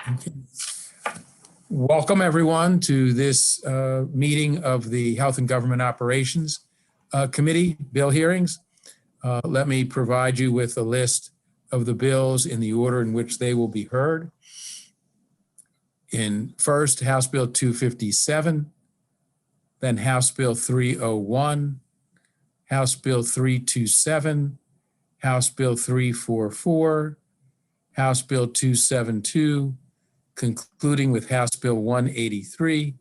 Okay. Welcome everyone to this meeting of the Health and Government Operations Committee bill hearings. Let me provide you with a list of the bills in the order in which they will be heard. In first, House Bill 257, then House Bill 301, House Bill 327, House Bill 344, House Bill 272, concluding with House Bill 183.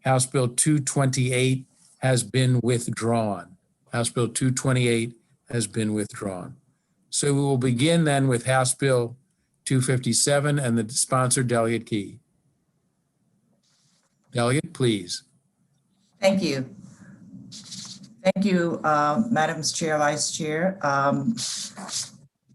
House Bill 228 has been withdrawn. House Bill 228 has been withdrawn. So we will begin then with House Bill 257 and the sponsor, Delegate Key. Delegate, please. Thank you. Thank you, Madam Chair, Vice Chair,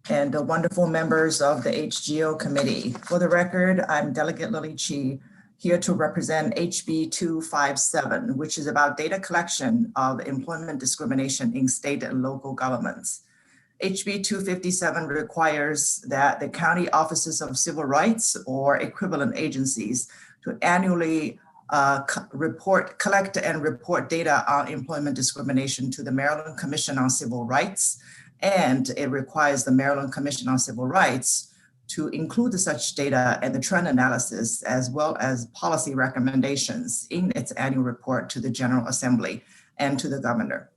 and the wonderful members of the HGO Committee. For the record, I'm Delegate Lily Chi, here to represent HB 257, which is about data collection of employment discrimination in state and local governments. HB 257 requires that the county offices of civil rights or equivalent agencies to annually collect and report data on employment discrimination to the Maryland Commission on Civil Rights. And it requires the Maryland Commission on Civil Rights to include such data and the trend analysis, as well as policy recommendations in its annual report to the General Assembly and to the governor.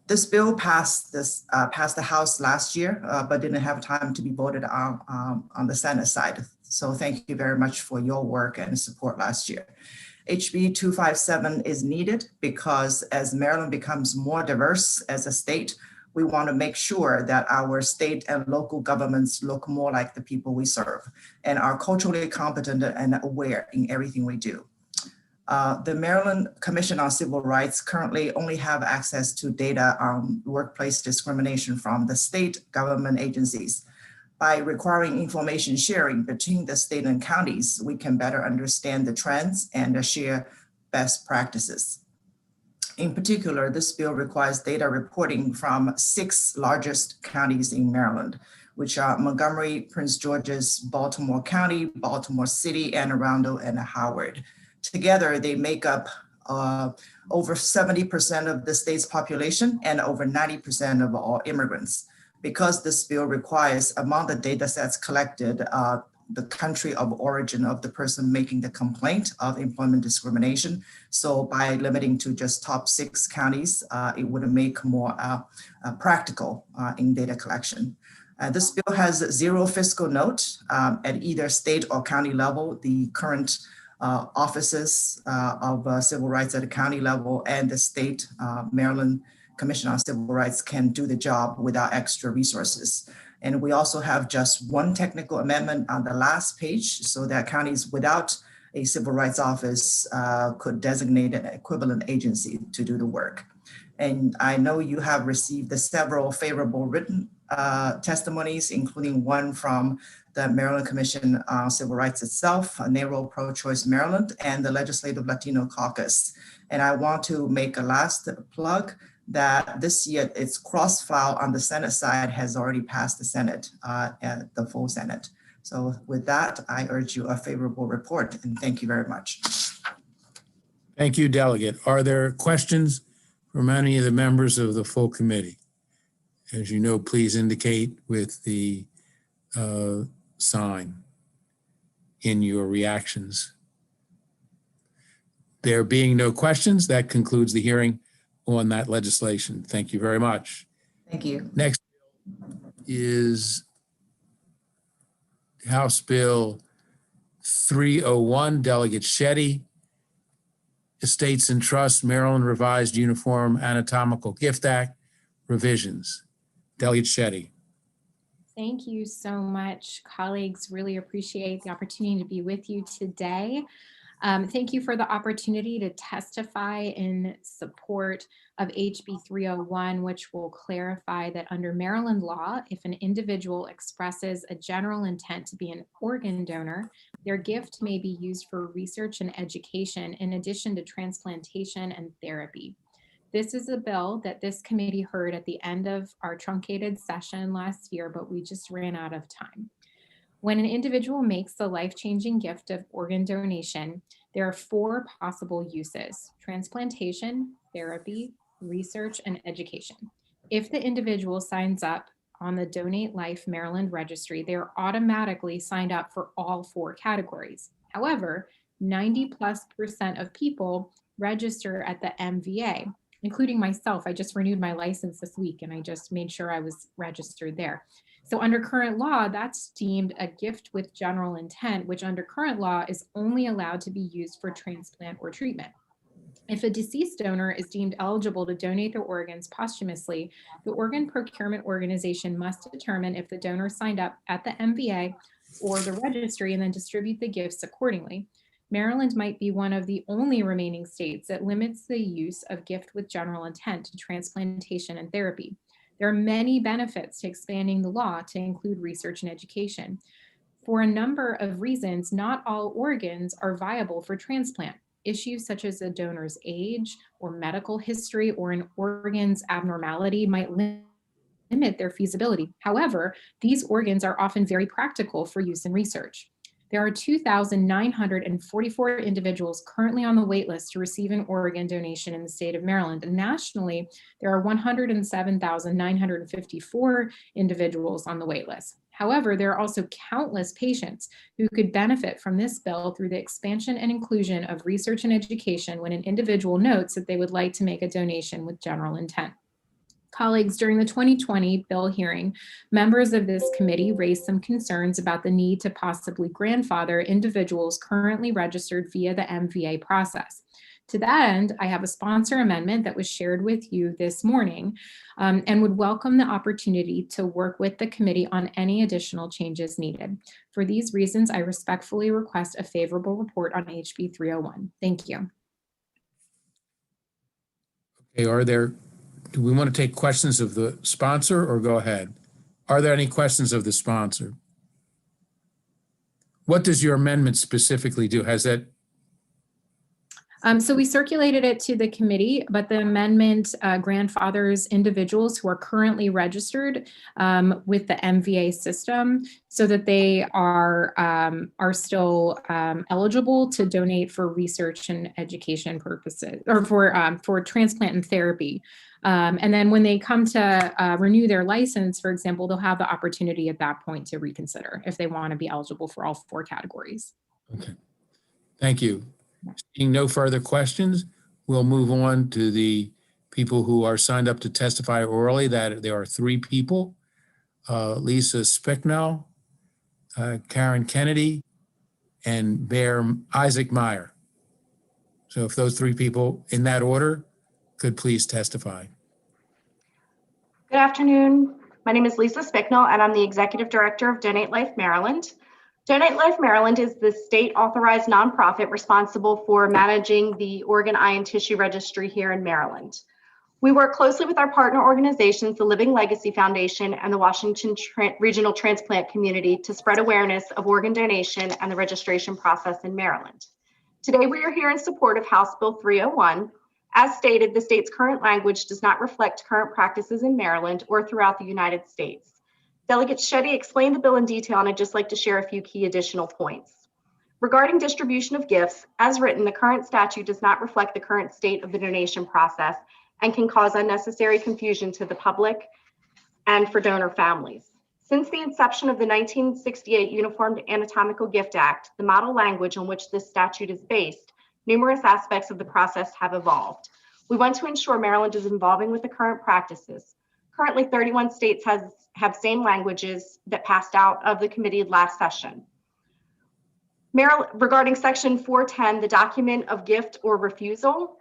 This bill passed the House last year, but didn't have time to be voted on the Senate side. So thank you very much for your work and support last year. HB 257 is needed because as Maryland becomes more diverse as a state, we want to make sure that our state and local governments look more like the people we serve and are culturally competent and aware in everything we do. The Maryland Commission on Civil Rights currently only have access to data on workplace discrimination from the state government agencies. By requiring information sharing between the state and counties, we can better understand the trends and share best practices. In particular, this bill requires data reporting from 6 largest counties in Maryland, which are Montgomery, Prince George's, Baltimore County, Baltimore City, Anne Arundel, and Howard. Together, they make up over 70% of the state's population and over 90% of all immigrants. Because this bill requires, among the data sets collected, the country of origin of the person making the complaint of employment discrimination. So by limiting to just top 6 counties, it would make more practical in data collection. This bill has 0 fiscal note at either state or county level. The current offices of civil rights at the county level and the state Maryland Commission on Civil Rights can do the job without extra resources. And we also have just 1 technical amendment on the last page so that counties without a civil rights office could designate an equivalent agency to do the work. And I know you have received the several favorable written testimonies, including one from the Maryland Commission on Civil Rights itself, NARO Pro-Choice Maryland, and the Legislative Latino Caucus. And I want to make a last plug that this year its cross-file on the Senate side has already passed the Senate, at the full Senate. So with that, I urge you a favorable report, and thank you very much. Thank you, Delegate. Are there questions from any of the members of the full committee? As you know, please indicate with the sign in your reactions. There being no questions, that concludes the hearing on that legislation. Thank you very much. Thank you. Next is House Bill 301, Delegate Shetty, Estates and Trusts, Maryland Revised Uniform Anatomical Gift Act revisions. Delegate Shetty. Thank you so much, colleagues. Really appreciate the opportunity to be with you today. Thank you for the opportunity to testify in support of HB 301, which will clarify that under Maryland law, if an individual expresses a general intent to be an organ donor, their gift may be used for research and education in addition to transplantation and therapy. This is a bill that this committee heard at the end of our truncated session last year, but we just ran out of time. When an individual makes the life-changing gift of organ donation, there are 4 possible uses: transplantation, therapy, research, and education. If the individual signs up on the Donate Life Maryland registry, they are automatically signed up for all 4 categories. However, 90+% of people register at the MVA, including myself. I just renewed my license this week and I just made sure I was registered there. So under current law, that's deemed a gift with general intent, which under current law is only allowed to be used for transplant or treatment. If a deceased donor is deemed eligible to donate their organs posthumously, the organ procurement organization must determine if the donor signed up at the MVA or the registry and then distribute the gifts accordingly. Maryland might be one of the only remaining states that limits the use of gift with general intent to transplantation and therapy. There are many benefits to expanding the law to include research and education. For a number of reasons, not all organs are viable for transplant. Issues such as a donor's age or medical history or an organ's abnormality might limit their feasibility. However, these organs are often very practical for use in research. There are 2,944 individuals currently on the wait list to receive an organ donation in the state of Maryland. And nationally, there are 107,954 individuals on the wait list. However, there are also countless patients who could benefit from this bill through the expansion and inclusion of research and education when an individual notes that they would like to make a donation with general intent. Colleagues, during the 2020 bill hearing, members of this committee raised some concerns about the need to possibly grandfather individuals currently registered via the MVA process. To that end, I have a sponsor amendment that was shared with you this morning and would welcome the opportunity to work with the committee on any additional changes needed. For these reasons, I respectfully request a favorable report on HB 301. Thank you. Okay, do we want to take questions of the sponsor or go ahead? Are there any questions of the sponsor? What does your amendment specifically do? Has that? So we circulated it to the committee, but the amendment grandfathers individuals who are currently registered with the MVA system so that they are still eligible to donate for research and education purposes or for transplant and therapy. And then when they come to renew their license, for example, they'll have the opportunity at that point to reconsider if they want to be eligible for all 4 categories. Okay, thank you. Seeing no further questions, we'll move on to the people who are signed up to testify orally. That there are 3 people, Lisa Spicknell, Karen Kennedy, and Bear Isaac Meyer. So if those 3 people in that order could please testify. Good afternoon. My name is Lisa Spicknell, and I'm the Executive Director of Donate Life Maryland. Donate Life Maryland is the state-authorized nonprofit responsible for managing the organ, eye, and tissue registry here in Maryland. We work closely with our partner organizations, the Living Legacy Foundation and the Washington Regional Transplant Community, to spread awareness of organ donation and the registration process in Maryland. Today, we are here in support of House Bill 301. As stated, the state's current language does not reflect current practices in Maryland or throughout the United States. Delegate Shetty explained the bill in detail, and I'd just like to share a few key additional points. Regarding distribution of gifts, as written, the current statute does not reflect the current state of the donation process and can cause unnecessary confusion to the public and for donor families. Since the inception of the 1968 Uniform Anatomical Gift Act, the model language on which this statute is based, numerous aspects of the process have evolved. We want to ensure Maryland is evolving with the current practices. Currently, 31 states have same languages that passed out of the committee last session. Maryland, regarding section 410, the document of gift or refusal,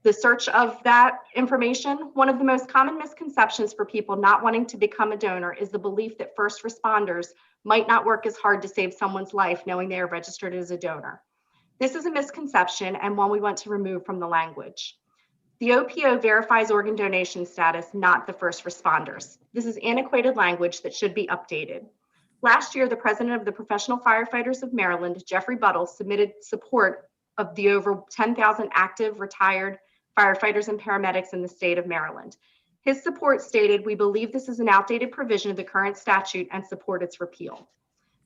the search of that information, one of the most common misconceptions for people not wanting to become a donor is the belief that first responders might not work as hard to save someone's life knowing they are registered as a donor. This is a misconception and one we want to remove from the language. The OPO verifies organ donation status, not the first responders. This is antiquated language that should be updated. Last year, the president of the Professional Firefighters of Maryland, Jeffrey Buttle, submitted support of the over 10,000 active retired firefighters and paramedics in the state of Maryland. His support stated, "We believe this is an outdated provision of the current statute and support its repeal."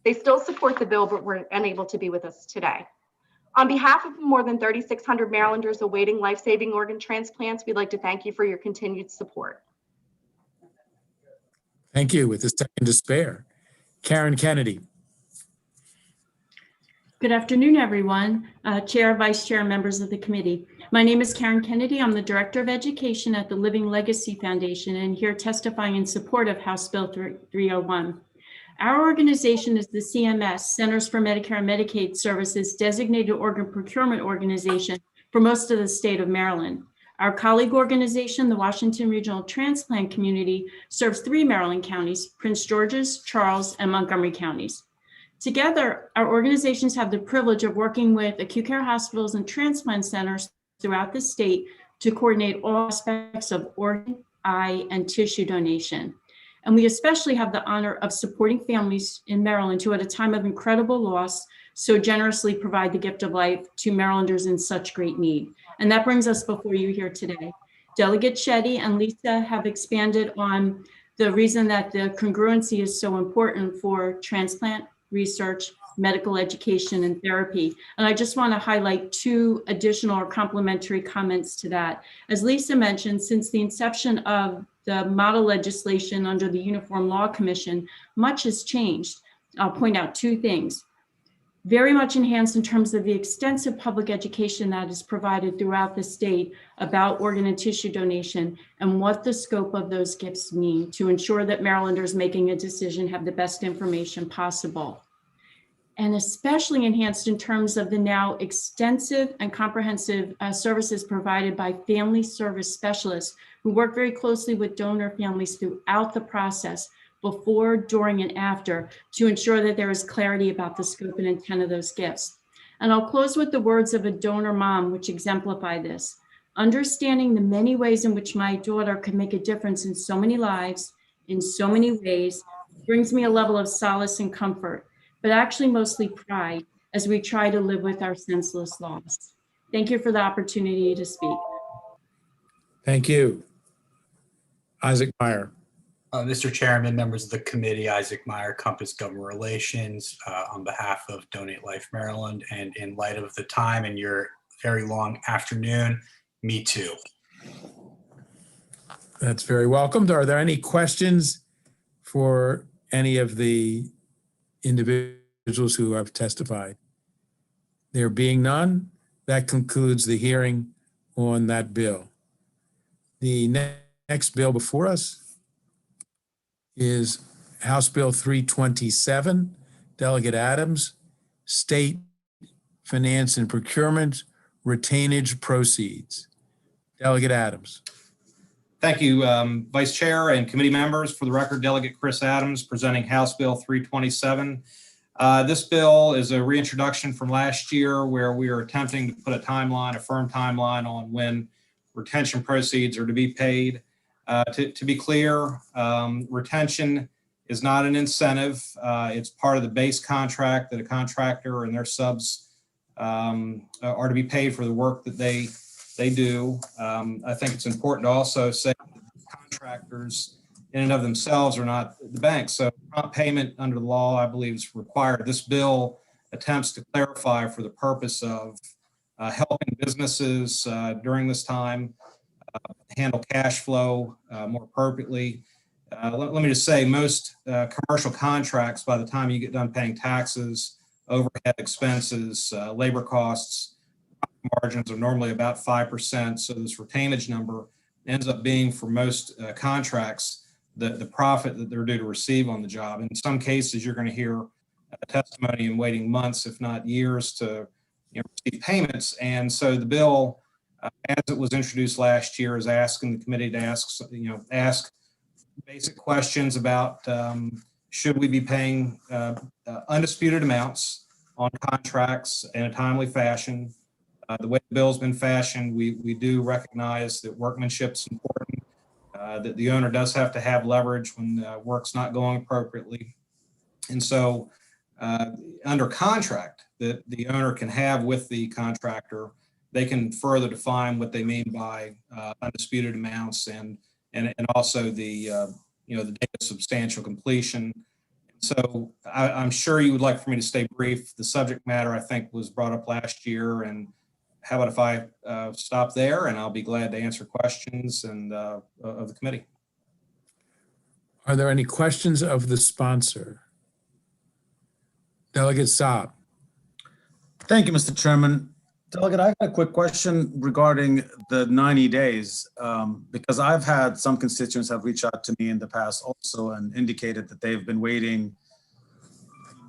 They still support the bill, but were unable to be with us today. On behalf of more than 3,600 Marylanders awaiting life-saving organ transplants, we'd like to thank you for your continued support. Thank you. With a second to spare, Karen Kennedy. Good afternoon, everyone. Chair, Vice Chair, members of the committee. My name is Karen Kennedy. I'm the Director of Education at the Living Legacy Foundation and here testifying in support of House Bill 301. Our organization is the CMS, Centers for Medicare and Medicaid Services designated organ procurement organization for most of the state of Maryland. Our colleague organization, the Washington Regional Transplant Community, serves 3 Maryland counties, Prince George's, Charles, and Montgomery counties. Together, our organizations have the privilege of working with acute care hospitals and transplant centers throughout the state to coordinate all aspects of organ, eye, and tissue donation. And we especially have the honor of supporting families in Maryland who, at a time of incredible loss, so generously provide the gift of life to Marylanders in such great need. And that brings us before you here today. Delegate Shetty and Lisa have expanded on the reason that the congruency is so important for transplant research, medical education, and therapy. And I just want to highlight 2 additional or complementary comments to that. As Lisa mentioned, since the inception of the model legislation under the Uniform Law Commission, much has changed. I'll point out 2 things. Very much enhanced in terms of the extensive public education that is provided throughout the state about organ and tissue donation and what the scope of those gifts mean to ensure that Marylanders making a decision have the best information possible. And especially enhanced in terms of the now extensive and comprehensive services provided by family service specialists who work very closely with donor families throughout the process, before, during, and after, to ensure that there is clarity about the scope and intent of those gifts. And I'll close with the words of a donor mom, which exemplify this. Understanding the many ways in which my daughter could make a difference in so many lives, in so many ways, brings me a level of solace and comfort, but actually mostly pride as we try to live with our senseless loss. Thank you for the opportunity to speak. Thank you. Isaac Meyer. Mr. Chairman, members of the committee, Isaac Meyer, Compass Government Relations, on behalf of Donate Life Maryland, and in light of the time and your very long afternoon, me too. That's very welcomed. Are there any questions for any of the individuals who have testified? There being none, that concludes the hearing on that bill. The next bill before us is House Bill 327, Delegate Adams, State Finance and Procurement Retainage Proceeds. Delegate Adams. Thank you, Vice Chair and committee members. For the record, Delegate Chris Adams presenting House Bill 327. This bill is a reintroduction from last year where we are attempting to put a timeline, a firm timeline on when retention proceeds are to be paid. To be clear, retention is not an incentive. It's part of the base contract that a contractor and their subs are to be paid for the work that they do. I think it's important to also say that contractors in and of themselves are not the bank. So prompt payment under the law, I believe, is required. This bill attempts to clarify for the purpose of helping businesses during this time handle cash flow more appropriately. Let me just say, most commercial contracts, by the time you get done paying taxes, overhead expenses, labor costs, margins are normally about 5%. So this retainage number ends up being, for most contracts, the profit that they're due to receive on the job. In some cases, you're going to hear a testimony and waiting months, if not years, to receive payments. And so the bill, as it was introduced last year, is asking the committee to ask basic questions about should we be paying undisputed amounts on contracts in a timely fashion. The way the bill's been fashioned, we do recognize that workmanship's important, that the owner does have to have leverage when work's not going appropriately. And so under contract that the owner can have with the contractor, they can further define what they mean by undisputed amounts and and also the the date of substantial completion. So I'm sure you would like for me to stay brief. The subject matter, I think, was brought up last year, and how about if I stop there, and I'll be glad to answer questions and of the committee. Are there any questions of the sponsor? Delegate Saab. Thank you, Mr. Chairman. Delegate, I got a quick question regarding the 90 days, because I've had some constituents have reached out to me in the past also and indicated that they've been waiting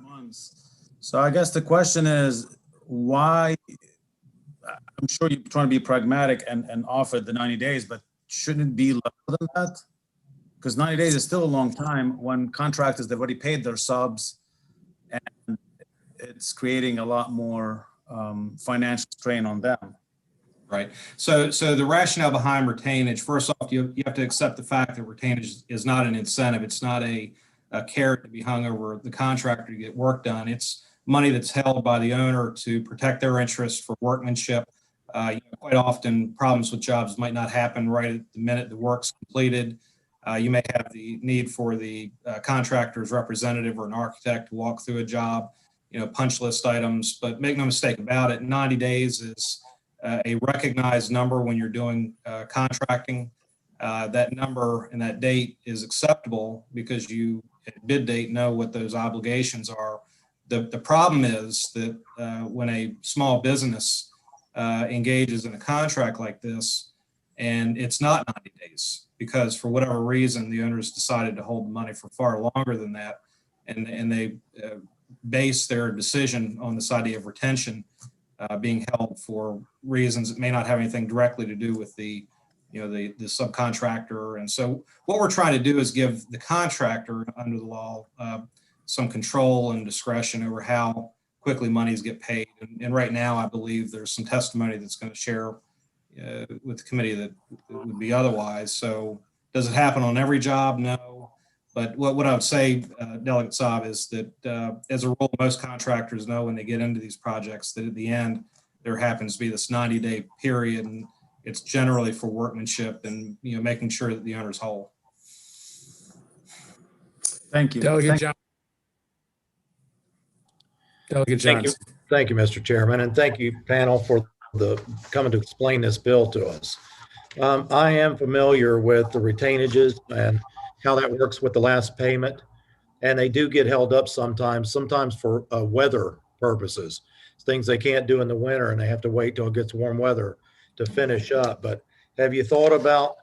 months. So I guess the question is, why? I'm sure you're trying to be pragmatic and offer the 90 days, but shouldn't it be lower than that? Because 90 days is still a long time when contractors, they've already paid their subs, and it's creating a lot more financial strain on them. Right. So the rationale behind retainage, first off, you have to accept the fact that retainage is not an incentive. It's not a carrot to be hung over the contractor to get work done. It's money that's held by the owner to protect their interest for workmanship. Quite often, problems with jobs might not happen right at the minute the work's completed. You may have the need for the contractor's representative or an architect to walk through a job, punch list items, but make no mistake about it, 90 days is a recognized number when you're doing contracting. That number and that date is acceptable because you, at bid date, know what those obligations are. The problem is that when a small business engages in a contract like this, and it's not 90 days, because for whatever reason, the owners decided to hold the money for far longer than that, and they base their decision on this idea of retention being held for reasons that may not have anything directly to do with the subcontractor. And so what we're trying to do is give the contractor under the law some control and discretion over how quickly monies get paid. And right now, I believe there's some testimony that's going to share with the committee that would be otherwise. So does it happen on every job? No. But what I would say, Delegate Saab, is that as a rule, most contractors know when they get into these projects that at the end, there happens to be this 90-day period, and it's generally for workmanship and making sure that the owner's whole. Thank you. Delegate Johnson. Delegate Johnson. Thank you, Mr. Chairman, and thank you, panel, for coming to explain this bill to us. I am familiar with the retainages and how that works with the last payment, and they do get held up sometimes for weather purposes. Things they can't do in the winter, and they have to wait till it gets warm weather to finish up. But have you thought about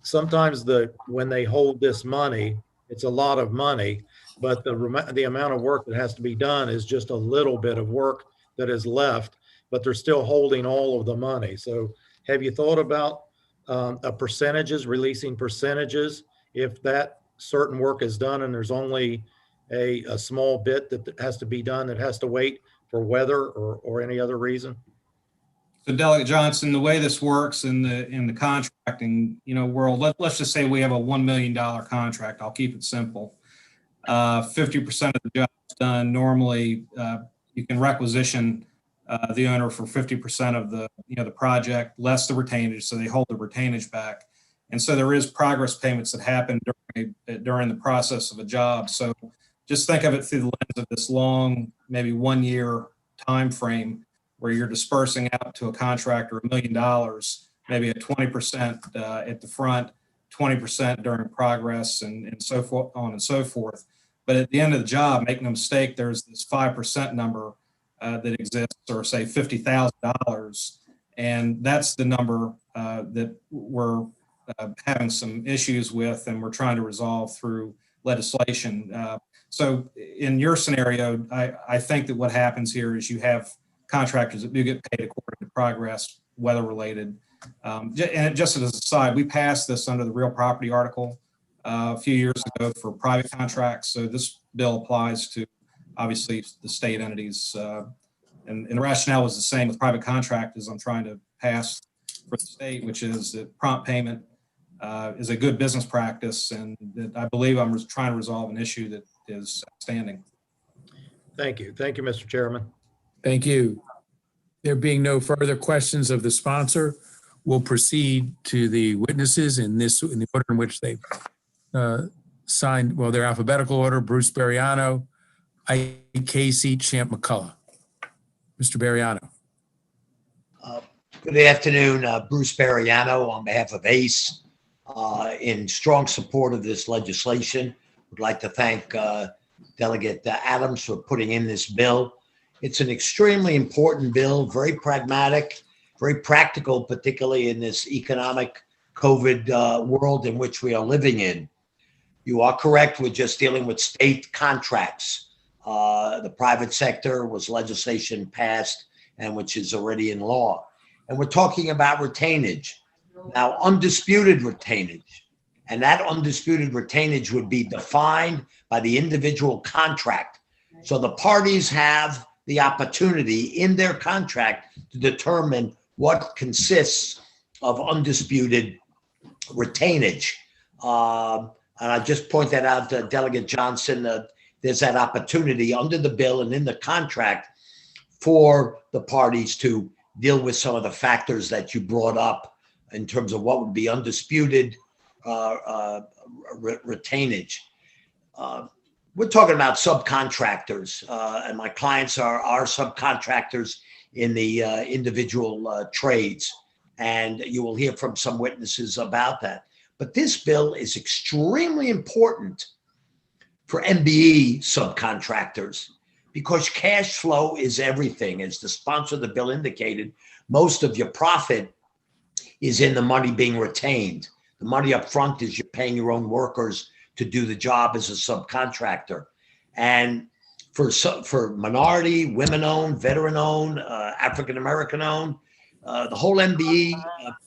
sometimes when they hold this money, it's a lot of money, but the amount of work that has to be done is just a little bit of work that is left, but they're still holding all of the money. So have you thought about releasing percentages if that certain work is done and there's only a small bit that has to be done that has to wait for weather or any other reason? So Delegate Johnson, the way this works in the contracting world, let's just say we have a $1 million contract. I'll keep it simple. 50% of the job is done. Normally, you can requisition the owner for 50% of the project, less the retainage, so they hold the retainage back. And so there is progress payments that happen during the process of a job. So just think of it through the lens of this long, maybe 1 year time frame where you're dispersing out to a contractor $1 million, maybe a 20% at the front, 20% during progress, and so forth, on and so forth. But at the end of the job, make no mistake, there's this 5% number that exists, or say $50,000, and that's the number that we're having some issues with, and we're trying to resolve through legislation. So in your scenario, I think that what happens here is you have contractors that do get paid according to progress, weather related. And just as an aside, we passed this under the real property article a few years ago for private contracts. So this bill applies to obviously the state entities. And the rationale was the same with private contract as I'm trying to pass for the state, which is that prompt payment is a good business practice, and that I believe I'm trying to resolve an issue that is outstanding. Thank you. Thank you, Mr. Chairman. Thank you. There being no further questions of the sponsor, we'll proceed to the witnesses in the order in which they signed, well, their alphabetical order: Bruce Bariano, Ike Casey, Champ McCullough. Mr. Bariano. Good afternoon, Bruce Bariano on behalf of ACE. In strong support of this legislation, would like to thank Delegate Adams for putting in this bill. It's an extremely important bill, very pragmatic, very practical, particularly in this economic COVID world in which we are living in. You are correct, we're just dealing with state contracts. The private sector was legislation passed and which is already in law. And we're talking about retainage. Now, undisputed retainage, and that undisputed retainage would be defined by the individual contract. So the parties have the opportunity in their contract to determine what consists of undisputed retainage. And I just point that out to Delegate Johnson. There's that opportunity under the bill and in the contract for the parties to deal with some of the factors that you brought up in terms of what would be undisputed retainage. We're talking about subcontractors, and my clients are subcontractors in the individual trades, and you will hear from some witnesses about that. But this bill is extremely important for MBE subcontractors because cash flow is everything. As the sponsor of the bill indicated, most of your profit is in the money being retained. The money up front is you're paying your own workers to do the job as a subcontractor. And for minority, women-owned, veteran-owned, African-American-owned, the whole MBE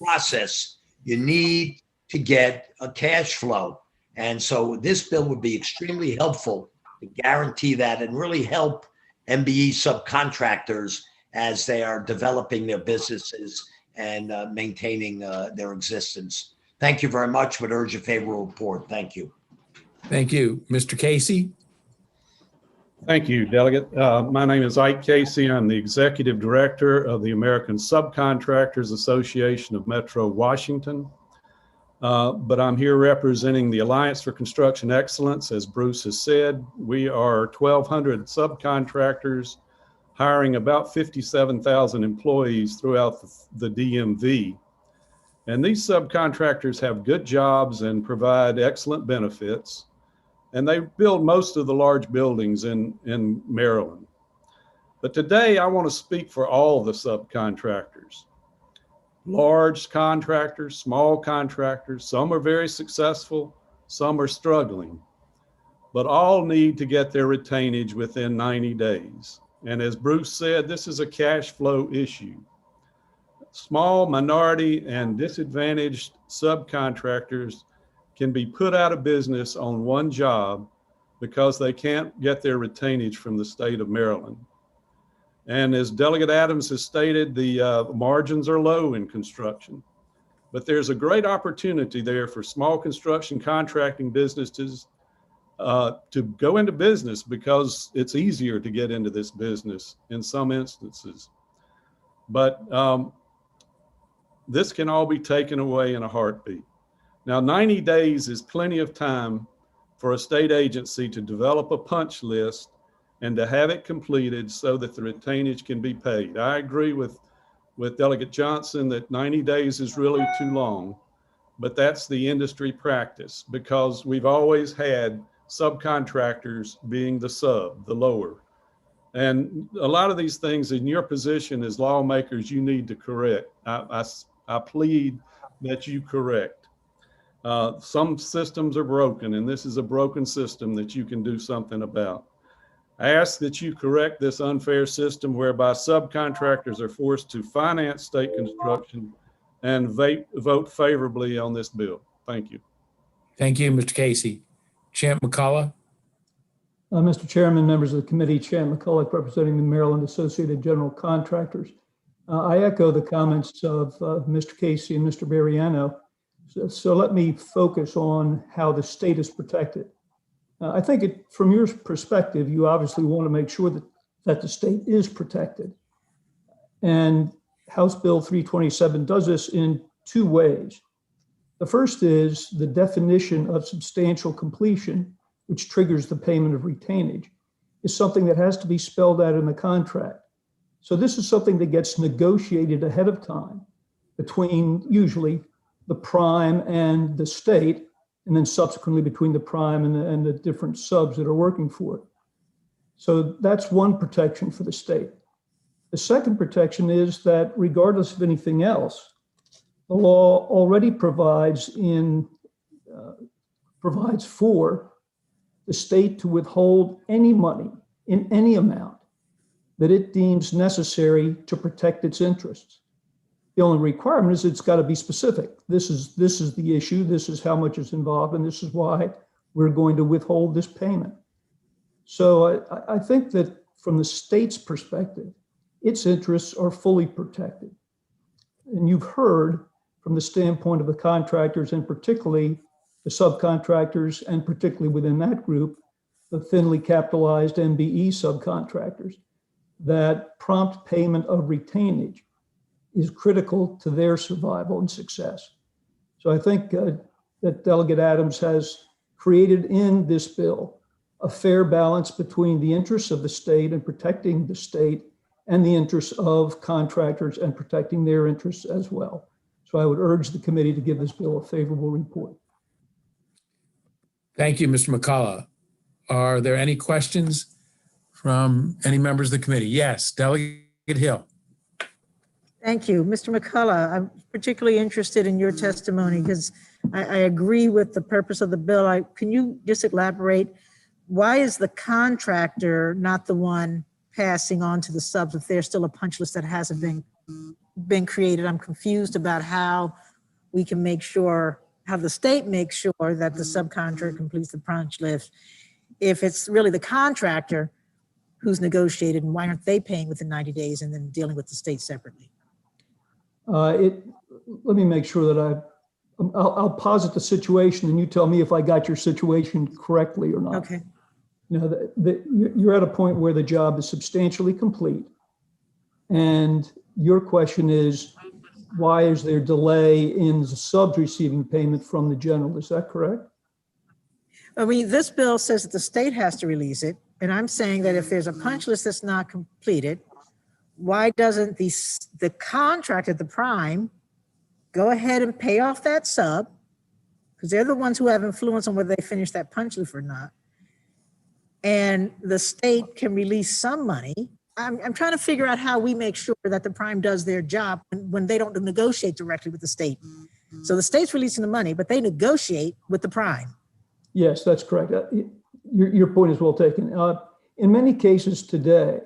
process, you need to get a cash flow. And so this bill would be extremely helpful to guarantee that and really help MBE subcontractors as they are developing their businesses and maintaining their existence. Thank you very much. Would urge a favorable report. Thank you. Thank you. Mr. Casey? Thank you, Delegate. My name is Ike Casey. I'm the Executive Director of the American Subcontractors Association of Metro Washington. But I'm here representing the Alliance for Construction Excellence. As Bruce has said, we are 1,200 subcontractors hiring about 57,000 employees throughout the DMV. And these subcontractors have good jobs and provide excellent benefits. And they build most of the large buildings in Maryland. But today I want to speak for all the subcontractors. Large contractors, small contractors, some are very successful, some are struggling, but all need to get their retainage within 90 days. And as Bruce said, this is a cash flow issue. Small, minority, and disadvantaged subcontractors can be put out of business on one job because they can't get their retainage from the state of Maryland. And as Delegate Adams has stated, the margins are low in construction, but there's a great opportunity there for small construction contracting businesses to go into business because it's easier to get into this business in some instances. But this can all be taken away in a heartbeat. Now, 90 days is plenty of time for a state agency to develop a punch list and to have it completed so that the retainage can be paid. I agree with Delegate Johnson that 90 days is really too long, but that's the industry practice because we've always had subcontractors being the sub, the lower. And a lot of these things in your position as lawmakers, you need to correct. I plead that you correct. Some systems are broken, and this is a broken system that you can do something about. I ask that you correct this unfair system whereby subcontractors are forced to finance state construction and vote favorably on this bill. Thank you. Thank you, Mr. Casey. Champ McCullough? Mr. Chairman, members of the committee, Champ McCullough representing the Maryland Associated General Contractors. I echo the comments of Mr. Casey and Mr. Bariano. So let me focus on how the state is protected. I think from your perspective, you obviously want to make sure that the state is protected. And House Bill 327 does this in two ways. The first is the definition of substantial completion, which triggers the payment of retainage, is something that has to be spelled out in the contract. So this is something that gets negotiated ahead of time between usually the prime and the state, and then subsequently between the prime and the different subs that are working for it. So that's one protection for the state. The second protection is that regardless of anything else, the law already provides for the state to withhold any money in any amount that it deems necessary to protect its interests. The only requirement is it's got to be specific. This is the issue, this is how much is involved, and this is why we're going to withhold this payment. So I think that from the state's perspective, its interests are fully protected. And you've heard from the standpoint of the contractors, and particularly the subcontractors, and particularly within that group, the thinly capitalized MBE subcontractors, that prompt payment of retainage is critical to their survival and success. So I think that Delegate Adams has created in this bill a fair balance between the interests of the state and protecting the state and the interests of contractors and protecting their interests as well. So I would urge the committee to give this bill a favorable report. Thank you, Mr. McCullough. Are there any questions from any members of the committee? Yes, Delegate Hill. Thank you. Mr. McCullough, I'm particularly interested in your testimony because I agree with the purpose of the bill. Can you just elaborate? Why is the contractor not the one passing on to the subs if there's still a punch list that hasn't been created? I'm confused about how we can make sure, how the state makes sure that the subcontractor completes the punch list if it's really the contractor who's negotiated, and why aren't they paying within 90 days and then dealing with the state separately? Let me make sure that I'll posit the situation and you tell me if I got your situation correctly or not. Okay. You know, you're at a point where the job is substantially complete. And your question is, why is there delay in the subs receiving payment from the general? Is that correct? I mean, this bill says that the state has to release it. And I'm saying that if there's a punch list that's not completed, why doesn't the contractor, the prime, go ahead and pay off that sub? Because they're the ones who have influence on whether they finish that punch list or not. And the state can release some money. I'm trying to figure out how we make sure that the prime does their job when they don't negotiate directly with the state. So the state's releasing the money, but they negotiate with the prime. Yes, that's correct. Your point is well taken. In many cases today,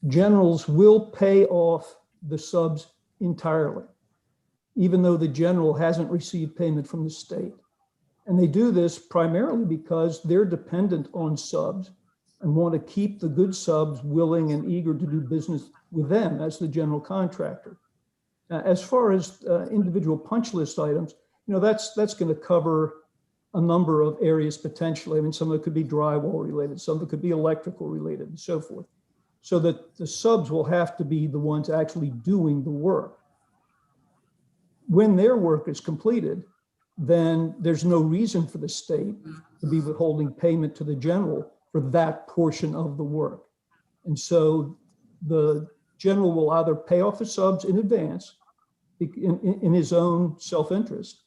generals will pay off the subs entirely, even though the general hasn't received payment from the state. And they do this primarily because they're dependent on subs and want to keep the good subs willing and eager to do business with them as the general contractor. As far as individual punch list items, you know, that's going to cover a number of areas potentially. I mean, some of it could be drywall related, some of it could be electrical related and so forth. So that the subs will have to be the ones actually doing the work. When their work is completed, then there's no reason for the state to be withholding payment to the general for that portion of the work. And so the general will either pay off the subs in advance in his own self-interest,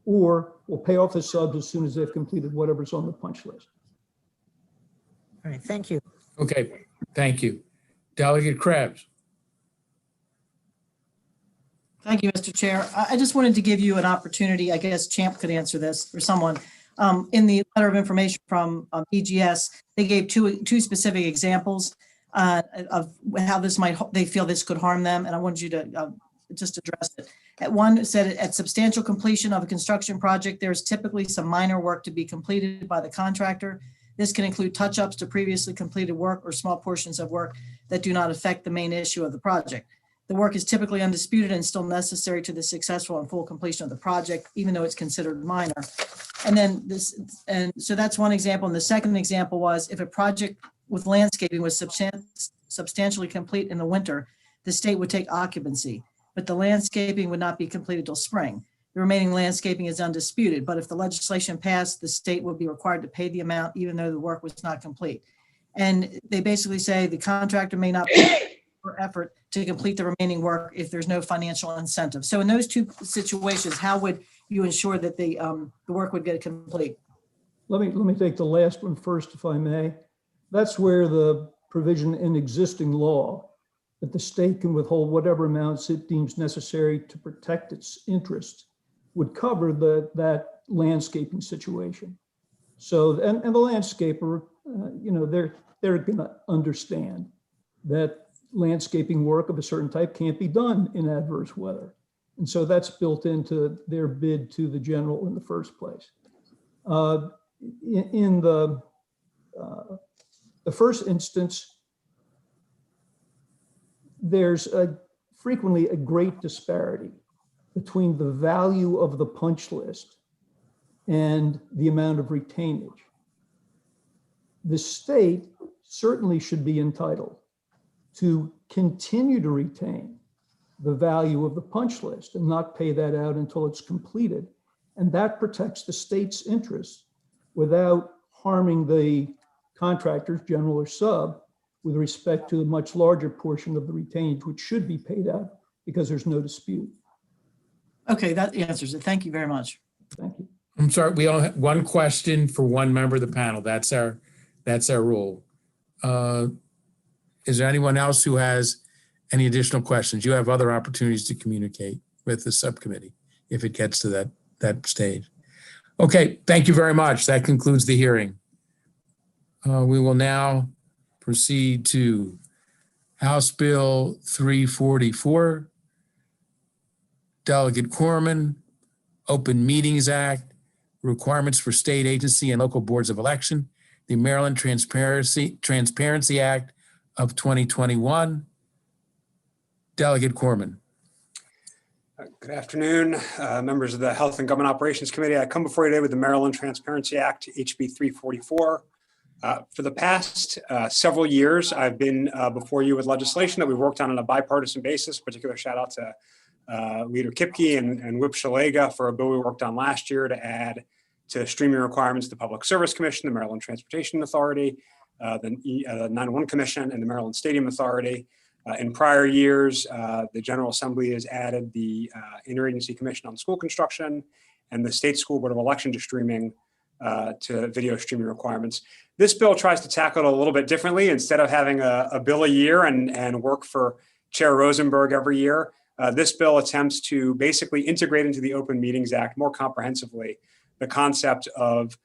or will pay off the subs as soon as they've completed whatever's on the punch list. All right, thank you. Okay, thank you. Delegate Krebs. Thank you, Mr. Chair. I just wanted to give you an opportunity, I guess Champ could answer this, or someone. In the letter of information from EGS, they gave two specific examples of how they feel this could harm them, and I wanted you to just address it. At one, it said at substantial completion of a construction project, there's typically some minor work to be completed by the contractor. This can include touch-ups to previously completed work or small portions of work that do not affect the main issue of the project. The work is typically undisputed and still necessary to the successful and full completion of the project, even though it's considered minor. And so that's one example. And the second example was if a project with landscaping was substantially complete in the winter, the state would take occupancy. but the landscaping would not be completed till spring. The remaining landscaping is undisputed, but if the legislation passed, the state would be required to pay the amount even though the work was not complete. And they basically say the contractor may not pay for effort to complete the remaining work if there's no financial incentive. So in those two situations, how would you ensure that the work would get complete? Let me take the last one first, if I may. That's where the provision in existing law that the state can withhold whatever amounts it deems necessary to protect its interests would cover that landscaping situation. So, and the landscaper, they're going to understand that landscaping work of a certain type can't be done in adverse weather. And so that's built into their bid to the general in the first place. In the first instance, there's frequently a great disparity between the value of the punch list and the amount of retainage. The state certainly should be entitled to continue to retain the value of the punch list and not pay that out until it's completed. And that protects the state's interests without harming the contractors, general or sub, with respect to the much larger portion of the retainage, which should be paid out because there's no dispute. Okay, that answers it. Thank you very much. Thank you. I'm sorry, we only have one question for one member of the panel. That's our rule. Is there anyone else who has any additional questions? You have other opportunities to communicate with the subcommittee if it gets to that stage. Okay, thank you very much. That concludes the hearing. We will now proceed to House Bill 344, Delegate Corman, Open Meetings Act, requirements for state agency and local boards of election, the Maryland Transparency Act of 2021. Delegate Corman. Good afternoon, members of the Health and Government Operations Committee. I come before you today with the Maryland Transparency Act, HB 344. For the past several years, I've been before you with legislation that we've worked on a bipartisan basis. Particular shout out to Leader Kipke and Whip Shalega for a bill we worked on last year to add to streaming requirements to the Public Service Commission, the Maryland Transportation Authority, the 911 Commission, and the Maryland Stadium Authority. In prior years, the General Assembly has added the Interagency Commission on School Construction and the State School Board of Election to streaming to video streaming requirements. This bill tries to tackle it a little bit differently. Instead of having a bill a year and work for Chair Rosenberg every year, this bill attempts to basically integrate into the Open Meetings Act more comprehensively the concept of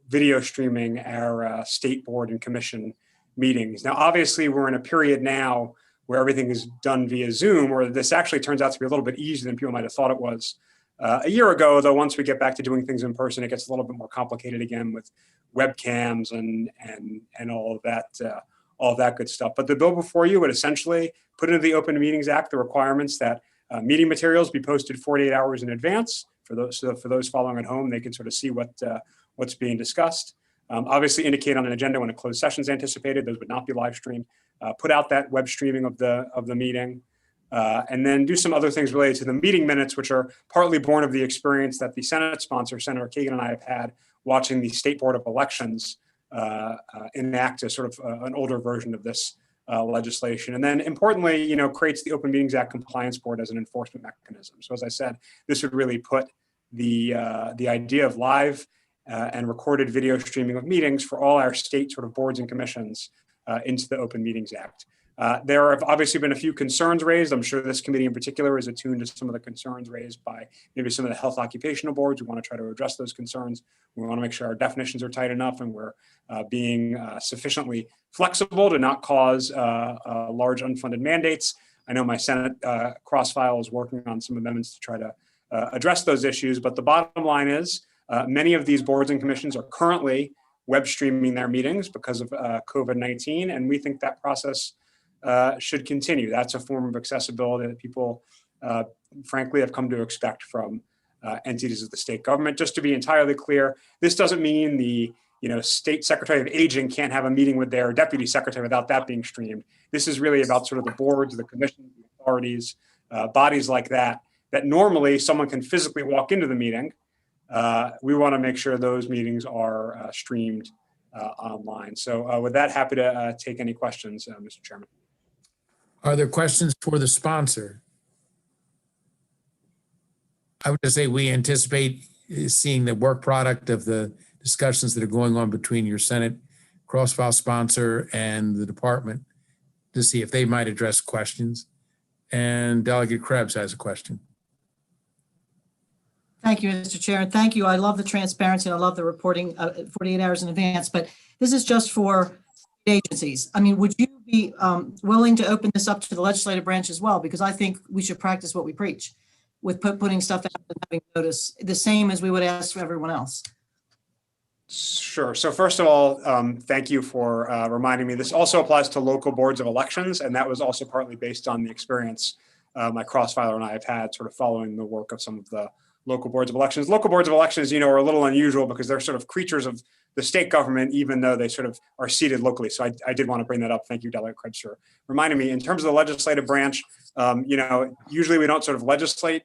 video streaming our state board and commission meetings. Now, obviously, we're in a period now where everything is done via Zoom, where this actually turns out to be a little bit easier than people might have thought it was a year ago, though once we get back to doing things in person, it gets a little bit more complicated again with webcams and all of that good stuff. But the bill before you would essentially put into the Open Meetings Act the requirements that meeting materials be posted 48 hours in advance for those following at home. They can sort of see what's being discussed. Obviously indicate on an agenda when a closed session is anticipated. Those would not be live streamed. Put out that web streaming of the meeting. And then do some other things related to the meeting minutes, which are partly born of the experience that the Senate sponsor, Senator Kagan, and I have had watching the State Board of Elections enact a sort of an older version of this legislation. And then importantly, creates the Open Meetings Act Compliance Board as an enforcement mechanism. So as I said, this would really put the idea of live and recorded video streaming of meetings for all our state sort of boards and commissions into the Open Meetings Act. There have obviously been a few concerns raised. I'm sure this committee in particular is attuned to some of the concerns raised by maybe some of the health occupational boards. We want to try to address those concerns. We want to make sure our definitions are tight enough and we're being sufficiently flexible to not cause large unfunded mandates. I know my Senate cross-file is working on some amendments to try to address those issues, but the bottom line is many of these boards and commissions are currently web streaming their meetings because of COVID-19, and we think that process should continue. That's a form of accessibility that people, frankly, have come to expect from entities of the state government. Just to be entirely clear, this doesn't mean the State Secretary of Aging can't have a meeting with their deputy secretary without that being streamed. This is really about sort of the boards, the commissions, the authorities, bodies like that normally someone can physically walk into the meeting. We want to make sure those meetings are streamed online. So with that, happy to take any questions, Mr. Chairman. Are there questions for the sponsor? I would just say we anticipate seeing the work product of the discussions that are going on between your Senate cross-file sponsor and the department to see if they might address questions. And Delegate Krebs has a question. Thank you, Mr. Chair, and thank you. I love the transparency and I love the reporting 48 hours in advance, but this is just for agencies. I mean, would you be willing to open this up to the legislative branch as well? Because I think we should practice what we preach with putting stuff out and having notice, the same as we would ask for everyone else. Sure. So first of all, thank you for reminding me. This also applies to local boards of elections, and that was also partly based on the experience my cross-filer and I have had sort of following the work of some of the local boards of elections. Local boards of elections, you know, are a little unusual because they're sort of creatures of the state government, even though they sort of are seated locally. So I did want to bring that up. Thank you, Delegate Krebs, for reminding me. In terms of the legislative branch, you know, usually we don't sort of legislate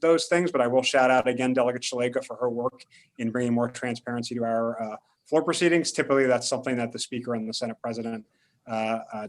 those things, but I will shout out again Delegate Shalega for her work in bringing more transparency to our floor proceedings. Typically, that's something that the Speaker and the Senate President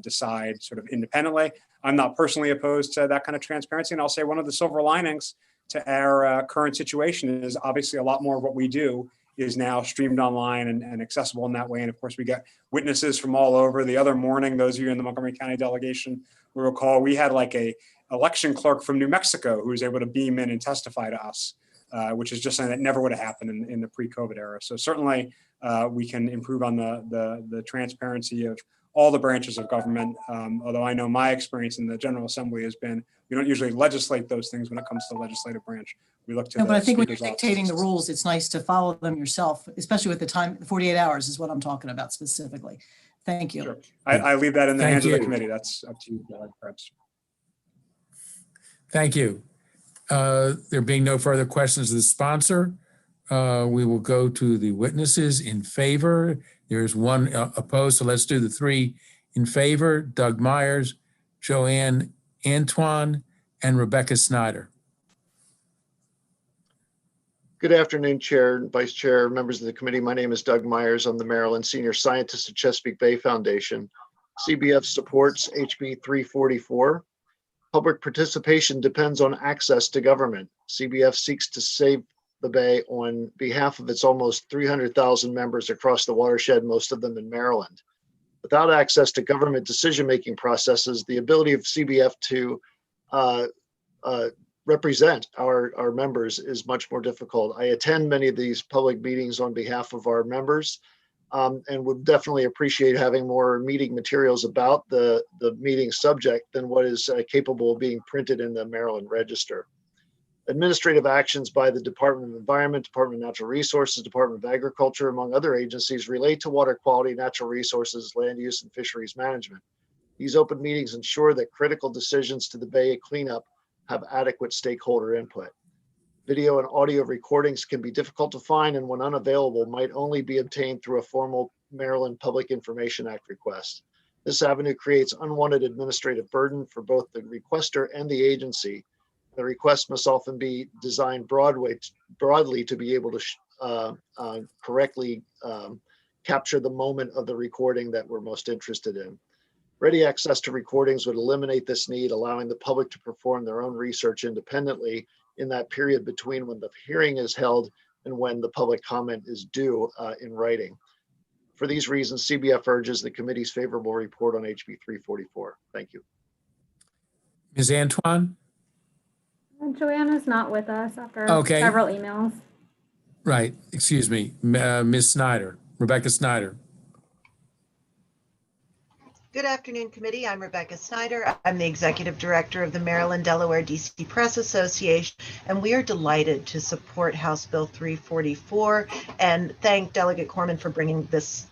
decide sort of independently. I'm not personally opposed to that kind of transparency. And I'll say one of the silver linings to our current situation is obviously a lot more of what we do is now streamed online and accessible in that way. And of course, we get witnesses from all over. The other morning, those of you in the Montgomery County delegation will recall, we had like a election clerk from New Mexico who was able to beam in and testify to us, which is just something that never would have happened in the pre-COVID era. So certainly we can improve on the transparency of all the branches of government. Although I know my experience in the General Assembly has been, we don't usually legislate those things when it comes to the legislative branch. We look to. No, but I think when you're Speaker's dictating the offices. rules, it's nice to follow them yourself, especially with the time, 48 hours is what I'm talking about specifically. Thank you. Sure. I leave that in the Thank hands of the you. committee. That's up to you, perhaps. Thank you. There being no further questions of the sponsor, we will go to the witnesses in favor. There's one opposed, so let's do the three in favor: Doug Myers, Joanne Antoine, and Rebecca Snyder. Good afternoon, Chair and Vice Chair, members of the committee. My name is Doug Myers. I'm the Maryland Senior Scientist at Chesapeake Bay Foundation. CBF supports HB 344. Public participation depends on access to government. CBF seeks to save the Bay on behalf of its almost 300,000 members across the watershed, most of them in Maryland. Without access to government decision-making processes, the ability of CBF to represent our members is much more difficult. I attend many of these public meetings on behalf of our members and would definitely appreciate having more meeting materials about the meeting subject than what is capable of being printed in the Maryland Register. Administrative actions by the Department of Environment, Department of Natural Resources, Department of Agriculture, among other agencies, relate to water quality, natural resources, land use, and fisheries management. These open meetings ensure that critical decisions to the Bay cleanup have adequate stakeholder input. Video and audio recordings can be difficult to find, and when unavailable, might only be obtained through a formal Maryland Public Information Act request. This avenue creates unwanted administrative burden for both the requester and the agency. The request must often be designed broadly to be able to correctly capture the moment of the recording that we're most interested in. Ready access to recordings would eliminate this need, allowing the public to perform their own research independently in that period between when the hearing is held and when the public comment is due in writing. For these reasons, CBF urges the committee's favorable report on HB 344. Thank you. Ms. Antoine? Joanna's not with us after Okay. several emails. Right, excuse me, Ms. Snyder, Rebecca Snyder. Good afternoon, committee. I'm Rebecca Snyder. I'm the Executive Director of the Maryland Delaware DC Press Association, and we are delighted to support House Bill 344 and thank Delegate Corman for bringing this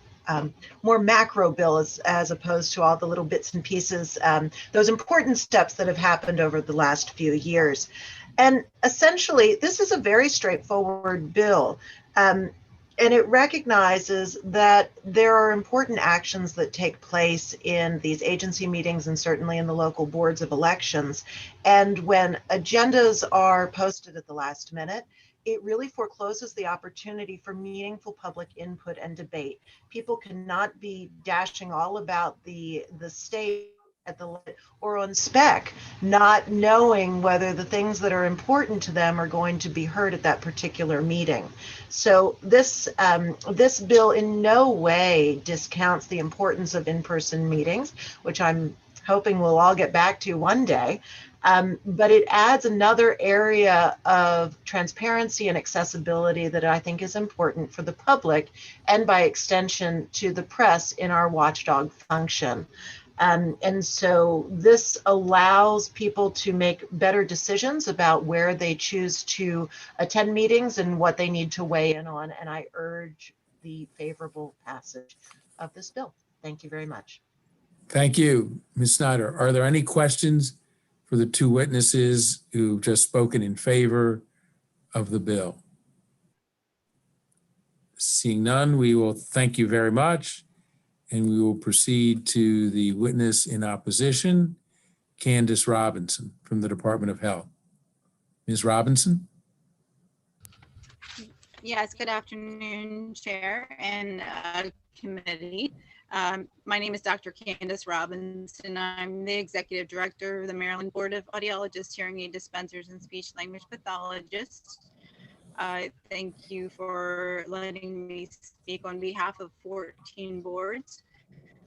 more macro bill as opposed to all the little bits and pieces, those important steps that have happened over the last few years. And essentially, this is a very straightforward bill. And it recognizes that there are important actions that take place in these agency meetings and certainly in the local boards of elections. And when agendas are posted at the last minute, it really forecloses the opportunity for meaningful public input and debate. People cannot be dashing all about the state at the or on spec, not knowing whether the things that are important to them are going to be heard at that particular meeting. So this bill in no way discounts the importance of in-person meetings, which I'm hoping we'll all get back to one day. But it adds another area of transparency and accessibility that I think is important for the public and by extension to the press in our watchdog function. And so this allows people to make better decisions about where they choose to attend meetings and what they need to weigh in on. And I urge the favorable passage of this bill. Thank you very much. Thank you, Ms. Snyder. Are there any questions for the two witnesses who've just spoken in favor of the bill? Seeing none, we will thank you very much. And we will proceed to the witness in opposition, Candace Robinson from the Department of Health. Ms. Robinson? Yes, good afternoon, Chair and committee. My name is Dr. Candace Robinson. I'm the Executive Director of the Maryland Board of Audiologists, Hearing Aid Dispensers, and Speech Language Pathologists. Thank you for letting me speak on behalf of 14 boards,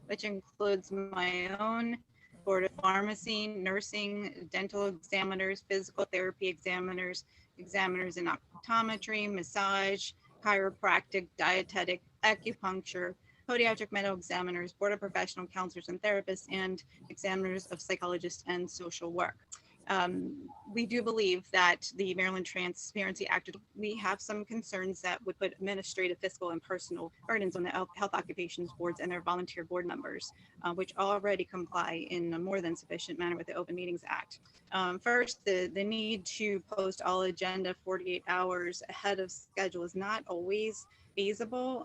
which includes my own Board of Pharmacy, Nursing, Dental Examiners, Physical Therapy Examiners, Examiners in Optometry, Massage, Chiropractic, Dietetic, Acupuncture, Podiatric Medical Examiners, Board of Professional Counselors and Therapists, and Examiners of Psychologists and Social Work. We do believe that the Maryland Transparency Act, we have some concerns that would put administrative, fiscal, and personal burdens on the health occupations boards and their volunteer board members, which already comply in a more than sufficient manner with the Open Meetings Act. First, the need to post all agenda 48 hours ahead of schedule is not always feasible.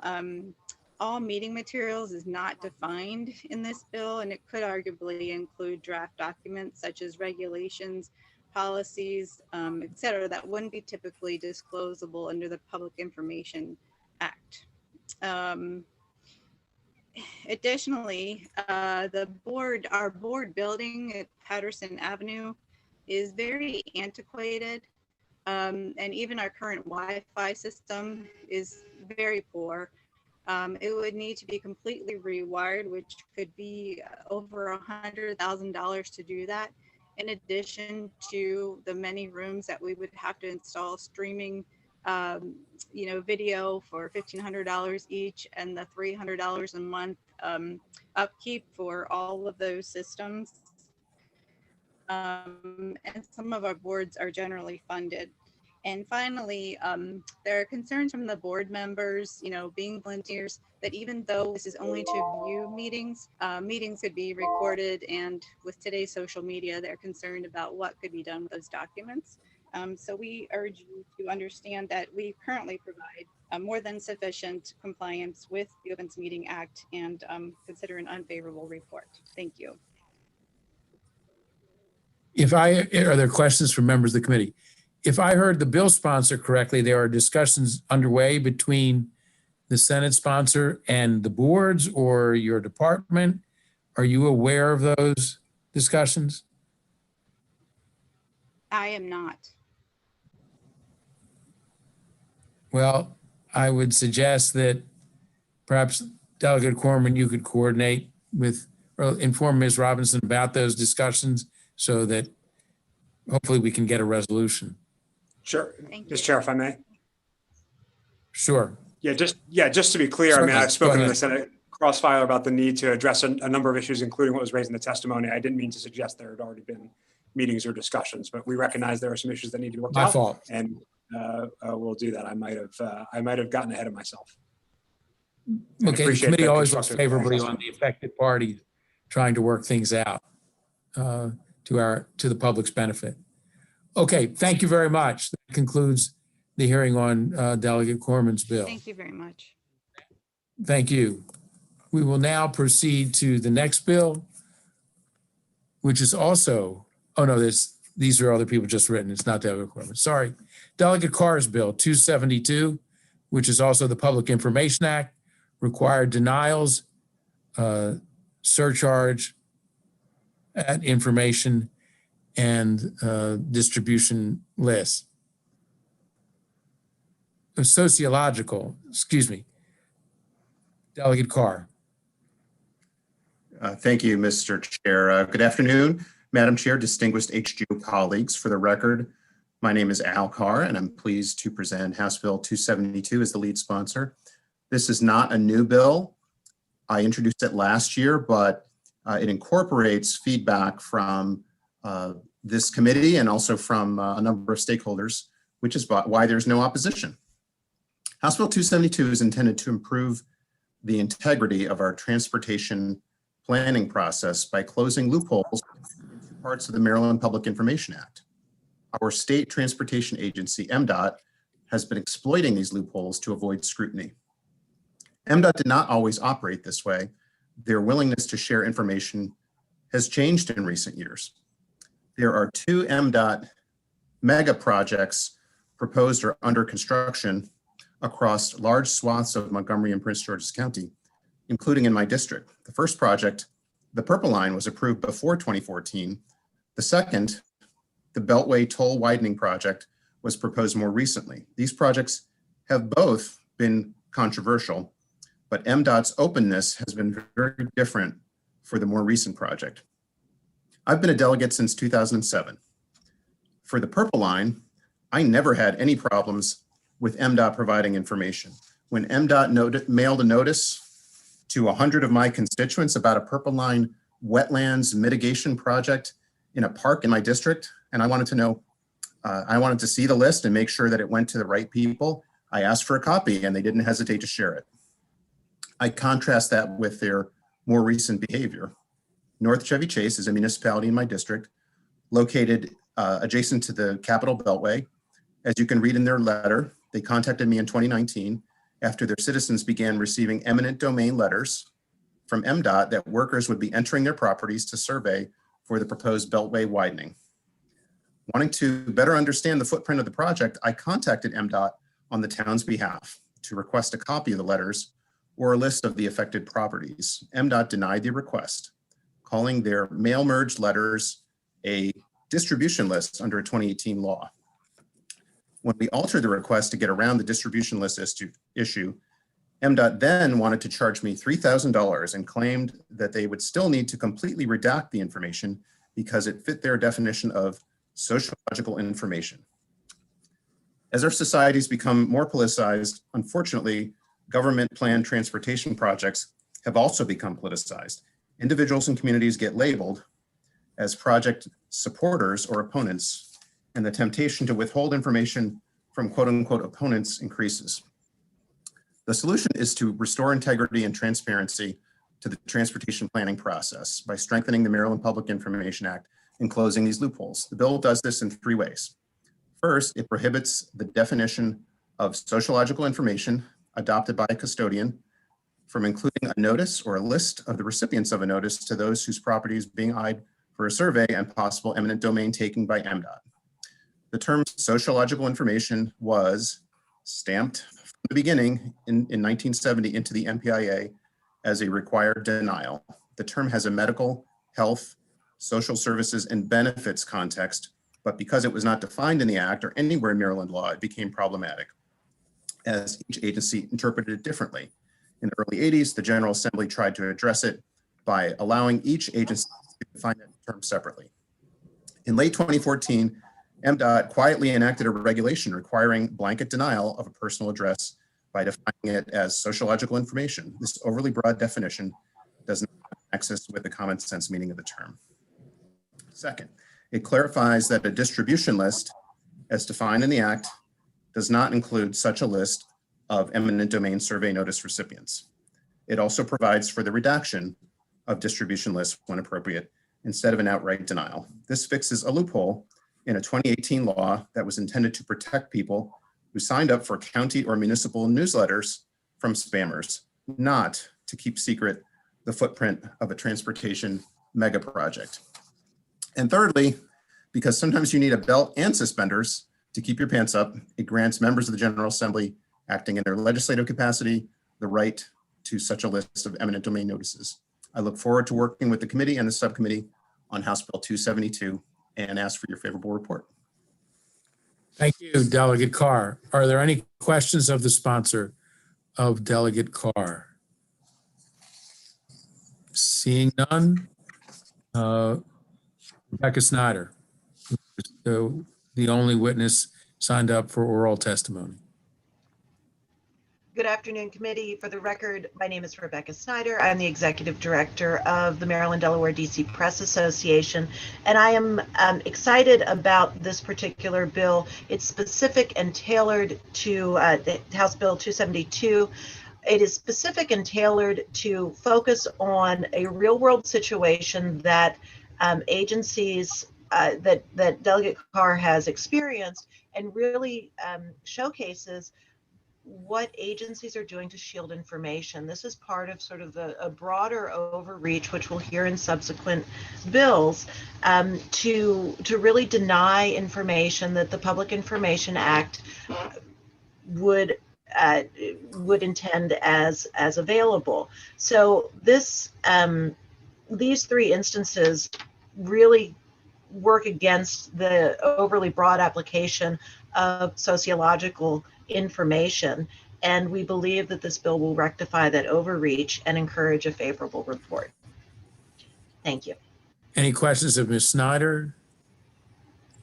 All meeting materials is not defined in this bill, and it could arguably include draft documents such as regulations, policies, et cetera, that wouldn't be typically disclosable under the Public Information Act. Additionally, our board building at Patterson Avenue is very antiquated, and even our current Wi-Fi system is very poor. It would need to be completely rewired, which could be over $100,000 to do that. In addition to the many rooms that we would have to install streaming, video for $1,500 each, and the $300 a month upkeep for all of those systems. And some of our boards are generally funded. And finally, there are concerns from the board members, being volunteers, that even though this is only to view meetings, meetings could be recorded. And with today's social media, they're concerned about what could be done with those documents. So we urge you to understand that we currently provide more than sufficient compliance with the Open Meeting Act and consider an unfavorable report. Thank you. Are there questions from members of the committee? If I heard the bill sponsor correctly, there are discussions underway between the Senate sponsor and the boards or your department. Are you aware of those discussions? I am not. Well, I would suggest that perhaps Delegate Corman, you could coordinate with or inform Ms. Robinson about those discussions so that hopefully we can get a resolution. Sure, Mr. Chair, if I may. Sure. Yeah, just to be clear, Certainly. I mean, I've spoken to the Senate crossfire about the need to address a number of issues, including what was raised in the testimony. I didn't mean to suggest there had already been meetings or discussions, but we recognize there are some issues that need to be worked out. My fault. And we'll do that. I might have gotten ahead of myself. Okay, the committee always looks favorably on the affected parties trying to work things out to the public's benefit. Okay, thank you very much. That concludes the hearing on Delegate Corman's bill. Thank you very much. Thank you. We will now proceed to the next bill, which is also, oh no, these are other people just written. It's not Delegate Corman. Sorry. Delegate Carr's bill 272, which is also the Public Information Act, required denials, surcharge at information and distribution lists. Sociological, excuse me. Delegate Carr. Thank you, Mr. Chair. Good afternoon, Madam Chair, distinguished HGO colleagues. For the record, my name is Al Carr, and I'm pleased to present House Bill 272 as the lead sponsor. This is not a new bill. I introduced it last year, but it incorporates feedback from this committee and also from a number of stakeholders, which is why there's no opposition. House Bill 272 is intended to improve the integrity of our transportation planning process by closing loopholes in parts of the Maryland Public Information Act. Our state transportation agency, MDOT, has been exploiting these loopholes to avoid scrutiny. MDOT did not always operate this way. Their willingness to share information has changed in recent years. There are 2 MDOT mega projects proposed or under construction across large swaths of Montgomery and Prince George's County, including in my district. The first project, the Purple Line, was approved before 2014. The second, the Beltway Toll Widening Project, was proposed more recently. These projects have both been controversial, but MDOT's openness has been very different for the more recent project. I've been a delegate since 2007. For the Purple Line, I never had any problems with MDOT providing information. When MDOT mailed a notice to 100 of my constituents about a Purple Line wetlands mitigation project in a park in my district, and I wanted to know, I wanted to see the list and make sure that it went to the right people, I asked for a copy and they didn't hesitate to share it. I contrast that with their more recent behavior. North Chevy Chase is a municipality in my district located adjacent to the Capitol Beltway. As you can read in their letter, they contacted me in 2019 after their citizens began receiving eminent domain letters from MDOT that workers would be entering their properties to survey for the proposed Beltway widening. Wanting to better understand the footprint of the project, I contacted MDOT on the town's behalf to request a copy of the letters or a list of the affected properties. MDOT denied the request, calling their mail merged letters a distribution list under a 2018 law. When we altered the request to get around the distribution list issue, MDOT then wanted to charge me $3,000 and claimed that they would still need to completely redact the information because it fit their definition of sociological information. As our societies become more politicized, unfortunately, government planned transportation projects have also become politicized. Individuals and communities get labeled as project supporters or opponents, and the temptation to withhold information from quote unquote opponents increases. The solution is to restore integrity and transparency to the transportation planning process by strengthening the Maryland Public Information Act and closing these loopholes. The bill does this in 3 ways. First, it prohibits the definition of sociological information adopted by a custodian from including a notice or a list of the recipients of a notice to those whose property is being eyed for a survey and possible eminent domain taking by MDOT. The term sociological information was stamped from the beginning in 1970 into the MPIA as a required denial. The term has a medical, health, social services, and benefits context, but because it was not defined in the Act or anywhere in Maryland law, it became problematic as each agency interpreted it differently. In the early 80s, the General Assembly tried to address it by allowing each agency to define that term separately. In late 2014, MDOT quietly enacted a regulation requiring blanket denial of a personal address by defining it as sociological information. This overly broad definition does not access with the common sense meaning of the term. Second, it clarifies that a distribution list, as defined in the Act, does not include such a list of eminent domain survey notice recipients. It also provides for the redaction of distribution lists when appropriate, instead of an outright denial. This fixes a loophole in a 2018 law that was intended to protect people who signed up for county or municipal newsletters from spammers, not to keep secret the footprint of a transportation mega project. And thirdly, because sometimes you need a belt and suspenders to keep your pants up, it grants members of the General Assembly acting in their legislative capacity the right to such a list of eminent domain notices. I look forward to working with the committee and the subcommittee on House Bill 272 and ask for your favorable report. Thank you, Delegate Carr. Are there any questions of the sponsor of Delegate Carr? Seeing none, Rebecca Snyder, the only witness signed up for oral testimony. Good afternoon, committee. For the record, my name is Rebecca Snyder. I'm the executive director of the Maryland, Delaware, DC Press Association, and I am excited about this particular bill. It's specific and tailored to the House Bill 272. It is specific and tailored to focus on a real-world situation that agencies that Delegate Carr has experienced, and really showcases what agencies are doing to shield information. This is part of sort of a broader overreach, which we'll hear in subsequent bills, to really deny information that the Public Information Act would intend as available. So this these three instances really work against the overly broad application of sociological information, and we believe that this bill will rectify that overreach and encourage a favorable report. Thank you. Any questions of Ms. Snyder?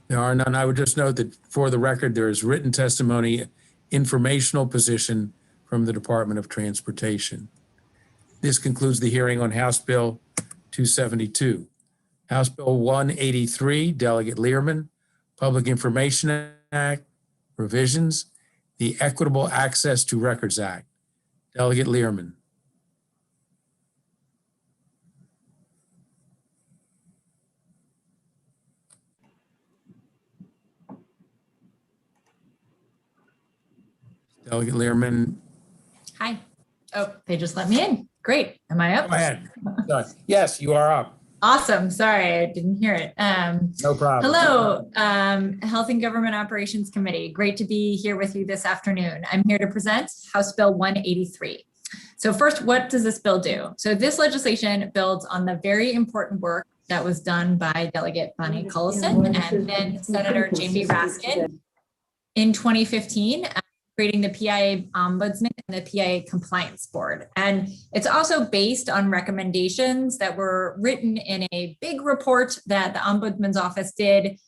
There are none. I would just note that for the record, there is written testimony, informational position from the Department of Transportation. This concludes the hearing on House Bill 272. House Bill 183, Delegate Learman, Public Information Act, revisions, the Equitable Access to Records Act. Delegate Learman. Delegate Learman. Hi. Oh, they just let me in. Great. Am I up? Go ahead. Sorry. Yes, you are up. Awesome. Sorry, I didn't hear it. No problem. Hello, Health and Government Operations Committee. Great to be here with you this afternoon. I'm here to present House Bill 183. So first, what does this bill do? So this legislation builds on the very important work that was done by Delegate Bonnie Cullison and then Senator Jamie Raskin in 2015. Creating the PIA Ombudsman and the PIA Compliance Board. And it's also based on recommendations that were written in a big report that the Ombudsman's office did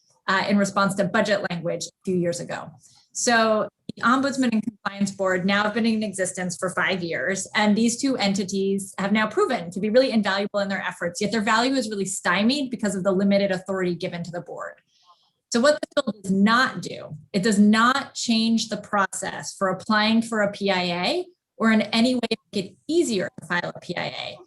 in response to budget language a few years ago. So the Ombudsman and Compliance Board now have been in existence for 5 years, and these two entities have now proven to be really invaluable in their efforts, yet their value is really stymied because of the limited authority given to the board. So what the bill does not do, it does not change the process for applying for a PIA or in any way make it easier to file a PIA.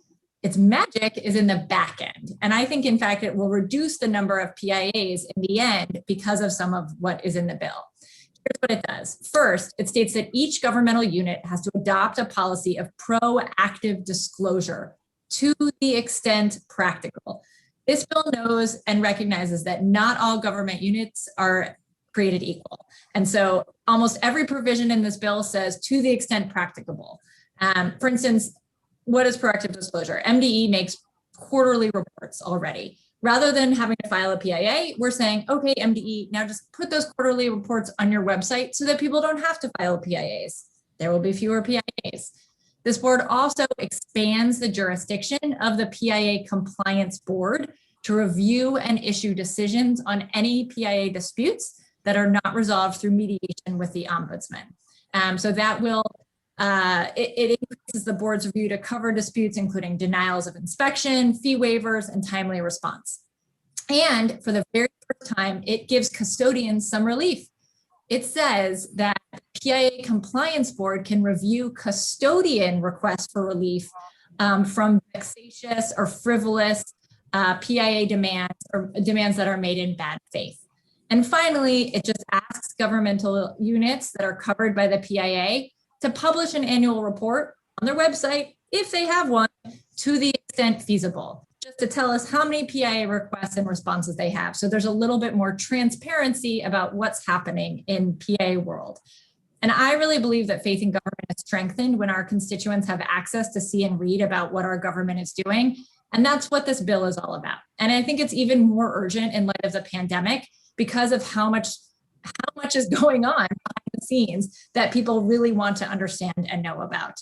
Its magic is in the back end. And I think, in fact, it will reduce the number of PIAs in the end because of some of what is in the bill. Here's what it does. First, it states that each governmental unit has to adopt a policy of proactive disclosure to the extent practical. This bill knows and recognizes that not all government units are created equal. And so almost every provision in this bill says to the extent practicable. For instance, what is proactive disclosure? MDE makes quarterly reports already. Rather than having to file a PIA, we're saying, okay, MDE, now just put those quarterly reports on your website so that people don't have to file PIAs. There will be fewer PIAs. This board also expands the jurisdiction of the PIA Compliance Board to review and issue decisions on any PIA disputes that are not resolved through mediation with the Ombudsman. So that will, it increases the board's review to cover disputes, including denials of inspection, fee waivers, and timely response. And for the very first time, it gives custodians some relief. It says that the PIA Compliance Board can review custodian requests for relief from vexatious or frivolous PIA demands or demands that are made in bad faith. And finally, it just asks governmental units that are covered by the PIA to publish an annual report on their website, if they have one, to the extent feasible, just to tell us how many PIA requests and responses they have. So there's a little bit more transparency about what's happening in PIA world. And I really believe that faith in government is strengthened when our constituents have access to see and read about what our government is doing. And that's what this bill is all about. And I think it's even more urgent in light of the pandemic because of how much is going on behind the scenes that people really want to understand and know about.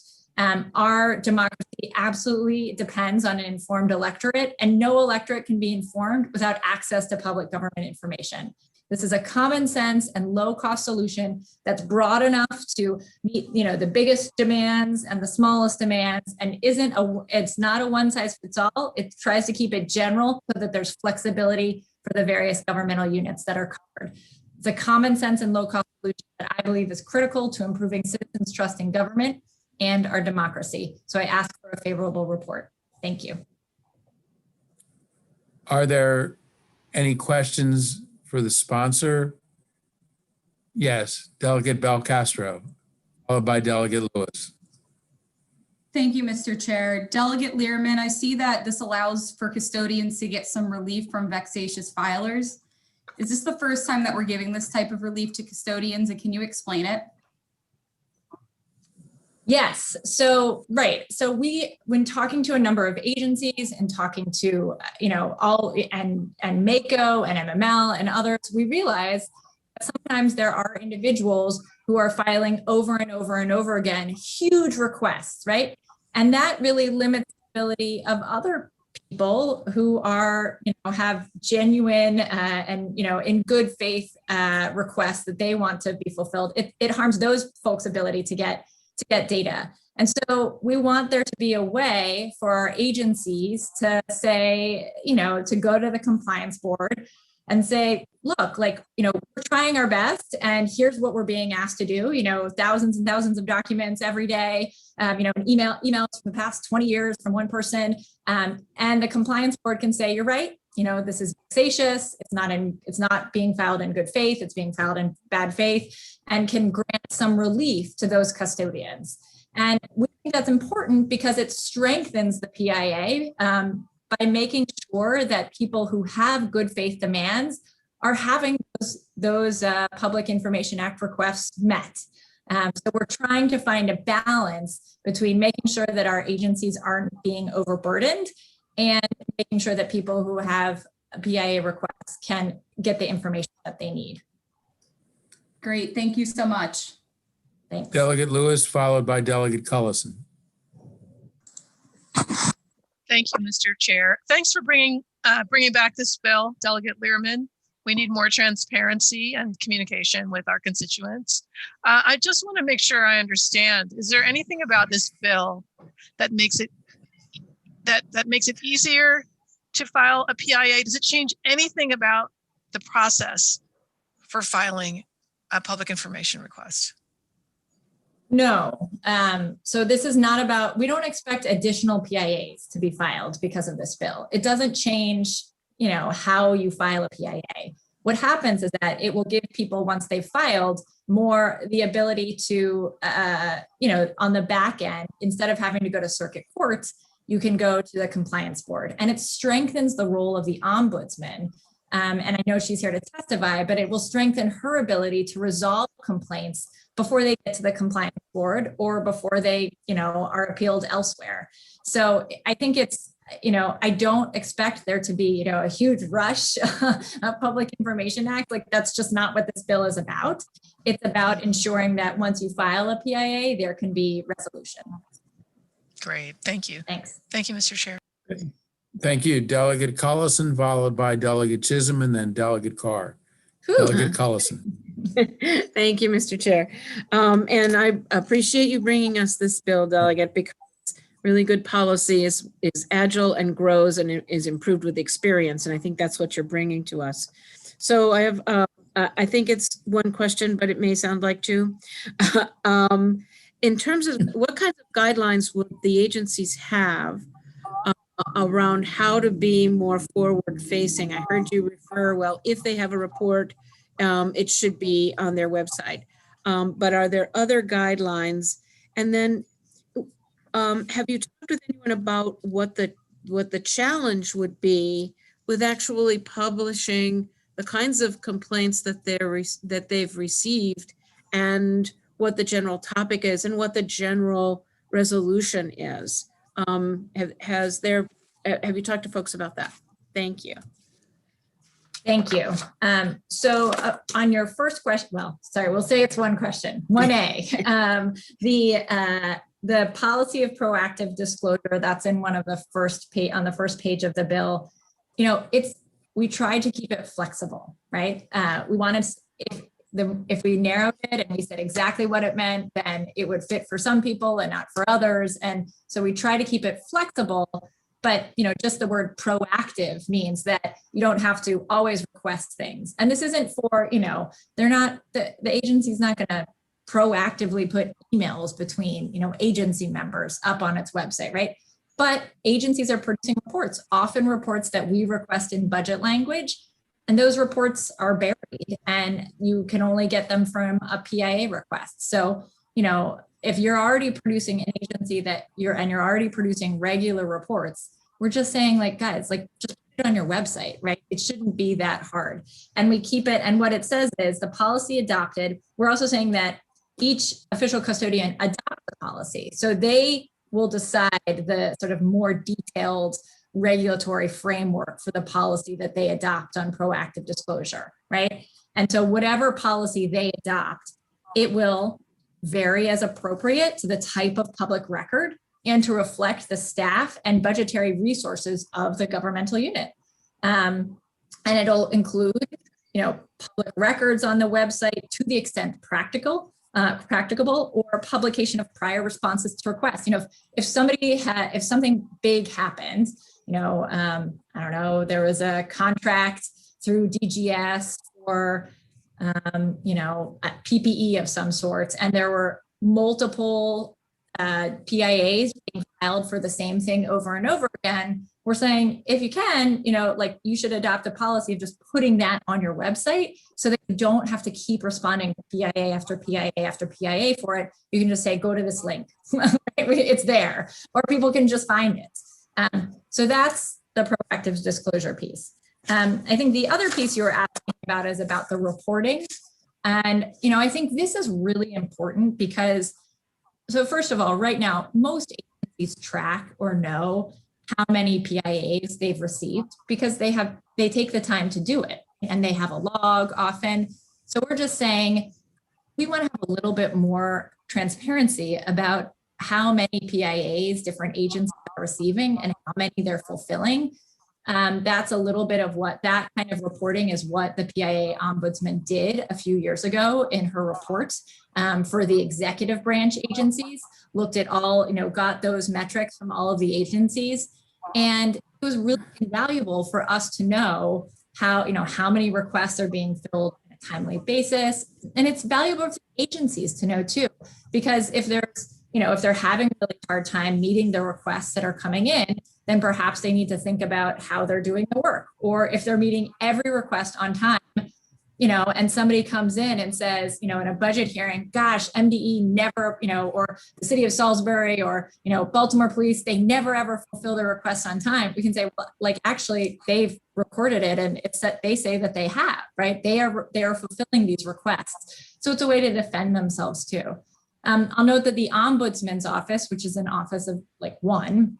Our democracy absolutely depends on an informed electorate, and no electorate can be informed without access to public government information. This is a common sense and low cost solution that's broad enough to meet, the biggest demands and the smallest demands, and it's not a one size fits all. It tries to keep it general so that there's flexibility for the various governmental units that are covered. It's a common sense and low cost solution that I believe is critical to improving citizens' trust in government and our democracy. So I ask for a favorable report. Thank you. Are there any questions for the sponsor? Yes, Delegate Belcastro, followed by Delegate Lewis. Thank you, Mr. Chair. Delegate Learman, I see that this allows for custodians to get some relief from vexatious filers. Is this the first time that we're giving this type of relief to custodians, and can you explain it? Yes. So, right. So when talking to a number of agencies and talking to, all and MACO and MML and others, we realize that sometimes there are individuals who are filing over and over and over again, huge requests, right? And that really limits the ability of other people who are, have genuine and, in good faith requests that they want to be fulfilled. It harms those folks' ability to get data. And so we want there to be a way for our agencies to say, to go to the compliance board and say, look, we're trying our best and here's what we're being asked to do, thousands and thousands of documents every day, emails from the past 20 years from one person. And the compliance board can say, you're right. This is vexatious. It's not being filed in good faith. It's being filed in bad faith, and can grant some relief to those custodians. And we think that's important because it strengthens the PIA by making sure that people who have good faith demands are having those Public Information Act requests met. So we're trying to find a balance between making sure that our agencies aren't being overburdened and making sure that people who have PIA requests can get the information that they need. Great, thank you so much. Thanks. Delegate Lewis, followed by Delegate Cullison. Thank you, Mr. Chair. Thanks for bringing back this bill, Delegate Learman. We need more transparency and communication with our constituents. I just want to make sure I understand. Is there anything about this bill that makes it easier to file a PIA? Does it change anything about the process for filing a public information request? No. So this is not about, we don't expect additional PIAs to be filed because of this bill. It doesn't change, how you file a PIA. What happens is that it will give people, once they've filed, more the ability to, on the back end, instead of having to go to circuit courts, you can go to the compliance board, and it strengthens the role of the ombudsman. And I know she's here to testify, but it will strengthen her ability to resolve complaints before they get to the compliance board or before they, are appealed elsewhere. So I think it's, I don't expect there to be, a huge rush of Public Information Act. That's just not what this bill is about. It's about ensuring that once you file a PIA, there can be resolution. Great, thank you. Thanks. Thank you, Mr. Chair. Thank you, Delegate Cullison, followed by Delegate Chisholm, and then Delegate Carr. Whew. Delegate Cullison. Thank you, Mr. Chair. And I appreciate you bringing us this bill, Delegate, because really good policy is agile and grows and is improved with experience. And I think that's what you're bringing to us. So I have, I think it's one question, but it may sound like two. In terms of what kinds of guidelines would the agencies have around how to be more forward facing? I heard you refer, well, if they have a report, it should be on their website. But are there other guidelines? And then have you talked with anyone about what the challenge would be with actually publishing the kinds of complaints that they've received, and what the general topic is and what the general resolution is? Have you talked to folks about that? Thank you. Thank you. So on your first question, well, sorry, we'll say it's one question, 1A. The policy of proactive disclosure, that's in one of the first page, on the first page of the bill. We tried to keep it flexible, right? We wanted, if we narrowed it and we said exactly what it meant, then it would fit for some people and not for others. And so we try to keep it flexible, but just the word proactive means that you don't have to always request things. And this isn't for, they're not, the agency's not gonna proactively put emails between, agency members up on its website, right? But agencies are producing reports, often reports that we request in budget language, and those reports are buried and you can only get them from a PIA request. So, if you're already producing an agency you're already producing regular reports, we're just saying guys, just put it on your website, right? It shouldn't be that hard. And we keep it, and what it says is the policy adopted. We're also saying that each official custodian adopts the policy. So they will decide the sort of more detailed regulatory framework for the policy that they adopt on proactive disclosure, right? And so whatever policy they adopt, it will vary as appropriate to the type of public record and to reflect the staff and budgetary resources of the governmental unit. And it'll include, public records on the website to the extent practicable, or publication of prior responses to requests. If something big happens, I don't know, there was a contract through DGS or, PPE of some sorts, and there were multiple PIAs being filed for the same thing over and over again. We're saying, if you can, you should adopt a policy of just putting that on your website so that you don't have to keep responding to PIA after PIA after PIA for it. You can just say, go to this link. It's there, or people can just find it. So that's the proactive disclosure piece. I think the other piece you were asking about is about the reporting. And, I think this is really important because, so first of all, right now, most agencies track or know how many PIAs they've received because they take the time to do it and they have a log often. So we're just saying we want to have a little bit more transparency about how many PIAs different agencies are receiving and how many they're fulfilling. That's a little bit of what that kind of reporting is, what the PIA Ombudsman did a few years ago in her report for the executive branch agencies, looked at all, got those metrics from all of the agencies. And it was really invaluable for us to know how many requests are being filled on a timely basis. And it's valuable for agencies to know too, because if they're having a really hard time meeting the requests that are coming in, then perhaps they need to think about how they're doing the work. Or if they're meeting every request on time, and somebody comes in and says, in a budget hearing, gosh, MDE never, or the city of Salisbury or, Baltimore police, they never ever fulfill their requests on time. We can say, well, actually they've recorded it and it's that they say that they have, right? They are fulfilling these requests. So it's a way to defend themselves too. I'll note that the Ombudsman's office, which is an office of one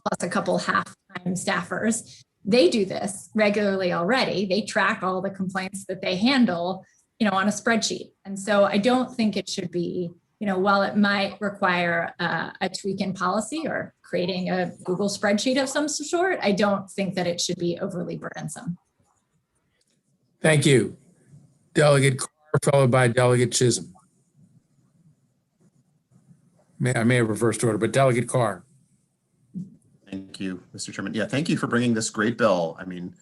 plus a couple half-time staffers, they do this regularly already. They track all the complaints that they handle, on a spreadsheet. And so I don't think it should be, while it might require a tweak in policy or creating a Google spreadsheet of some sort, I don't think that it should be overly burdensome. Thank you. Delegate Carr, followed by Delegate Chisholm. I may have reversed order, but Delegate Carr. Thank you, Mr. Chairman. Yeah, thank you for bringing this great bill. I mean,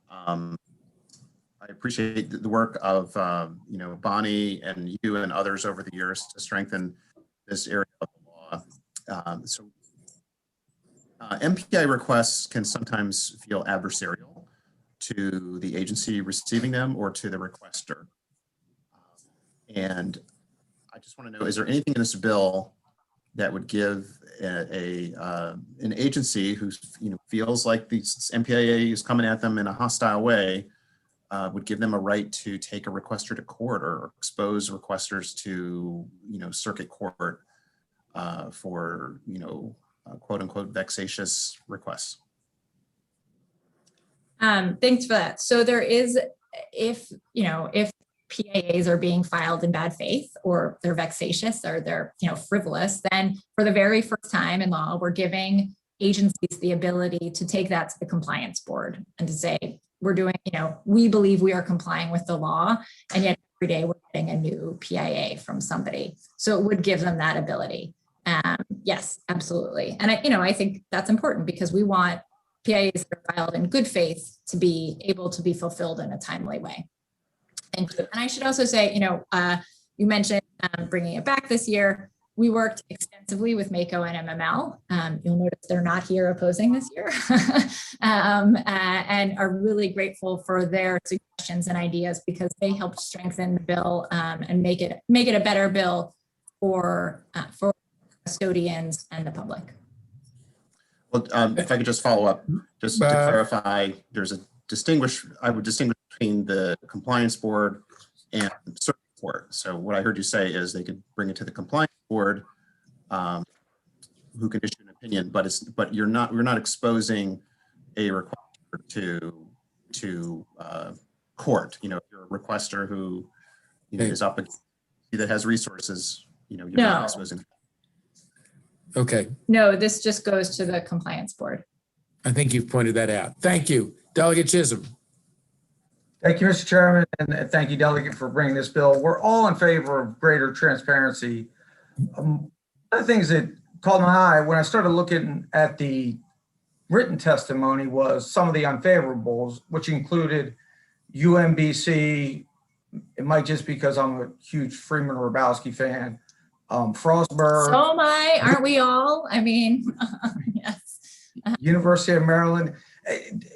I appreciate the work of, Bonnie and you and others over the years to strengthen this area of the law. MPI requests can sometimes feel adversarial to the agency receiving them or to the requester. And I just want to know, is there anything in this bill that would give an agency who feels like these MPAA is coming at them in a hostile way, would give them a right to take a requester to court or expose requesters to circuit court for quote unquote vexatious requests? Thanks for that. So there is, if PAAs are being filed in bad faith or they're vexatious or they're frivolous, then for the very first time in law, we're giving agencies the ability to take that to the compliance board and to say, we're doing, we believe we are complying with the law, and yet every day we're getting a new PIA from somebody. So it would give them that ability. Yes, absolutely. And I think that's important because we want PIAs that are filed in good faith to be able to be fulfilled in a timely way. Thank you. And I should also say, you mentioned bringing it back this year. We worked extensively with MACO and MML. You'll notice they're not here opposing this year, and are really grateful for their suggestions and ideas because they helped strengthen the bill and make it a better bill for custodians and the public. Well, if I could just follow up, just to clarify, there's I would distinguish between the compliance board and circuit court. So what I heard you say is they could bring it to the compliance board, who can issue an opinion, but we're not exposing a requester to court. If you're a requester who is up against, that has resources, you're not exposing. Okay. No, this just goes to the compliance board. I think you've pointed that out. Thank you. Delegate Chisholm. Thank you, Mr. Chairman, and thank you, Delegate, for bringing this bill. We're all in favor of greater transparency. One of the things that caught my eye when I started looking at the written testimony was some of the unfavorables, which included UMBC. It might just because I'm a huge Freeman Hrabowski fan. Frostburg. So am I, aren't we all? I mean, yes. University of Maryland.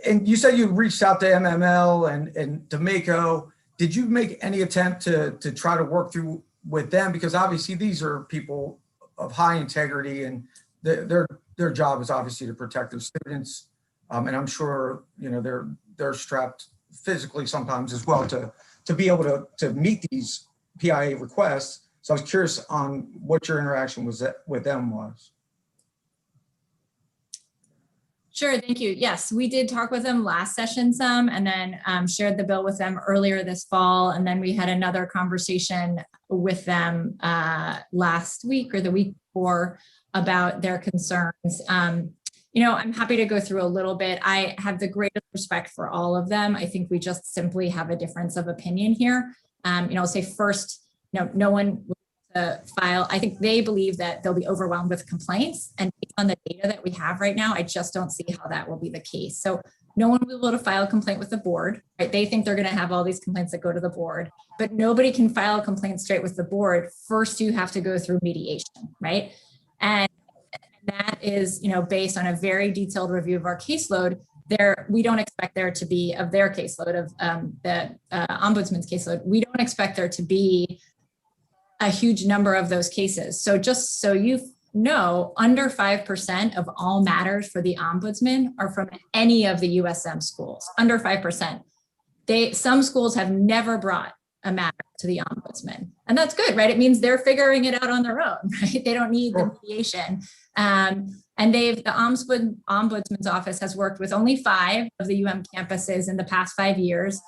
And you said you reached out to MML and to MACO. Did you make any attempt to try to work through with them? Because obviously these are people of high integrity and their job is obviously to protect their students. And I'm sure, they're strapped physically sometimes as well to be able to meet these PIA requests. So I was curious on what your interaction with them was. Sure, thank you. Yes, we did talk with them last session some, and then shared the bill with them earlier this fall. And then we had another conversation with them last week or the week before about their concerns. I'm happy to go through a little bit. I have the greatest respect for all of them. I think we just simply have a difference of opinion here. I'll say first, no one will file. I think they believe that they'll be overwhelmed with complaints, and based on the data that we have right now, I just don't see how that will be the case. So no one will be able to file a complaint with the board, right? They think they're going to have all these complaints that go to the board, but nobody can file a complaint straight with the board. First, you have to go through mediation, right? And that is, based on a very detailed review of our caseload. We don't expect there to be, of their caseload, of the Ombudsman's caseload, we don't expect there to be a huge number of those cases. So just so you know, under 5% of all matters for the Ombudsman are from any of the USM schools, under 5%. Some schools have never brought a matter to the Ombudsman. And that's good, right? It means they're figuring it out on their own, right? They don't need the mediation. And the Ombudsman's office has worked with only 5 of the UM campuses in the past 5 years.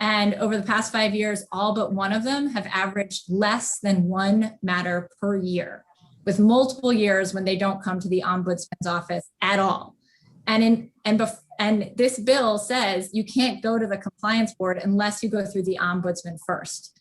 And over the past 5 years, all but one of them have averaged less than 1 matter per year, with multiple years when they don't come to the Ombudsman's office at all. And this bill says you can't go to the compliance board unless you go through the Ombudsman first.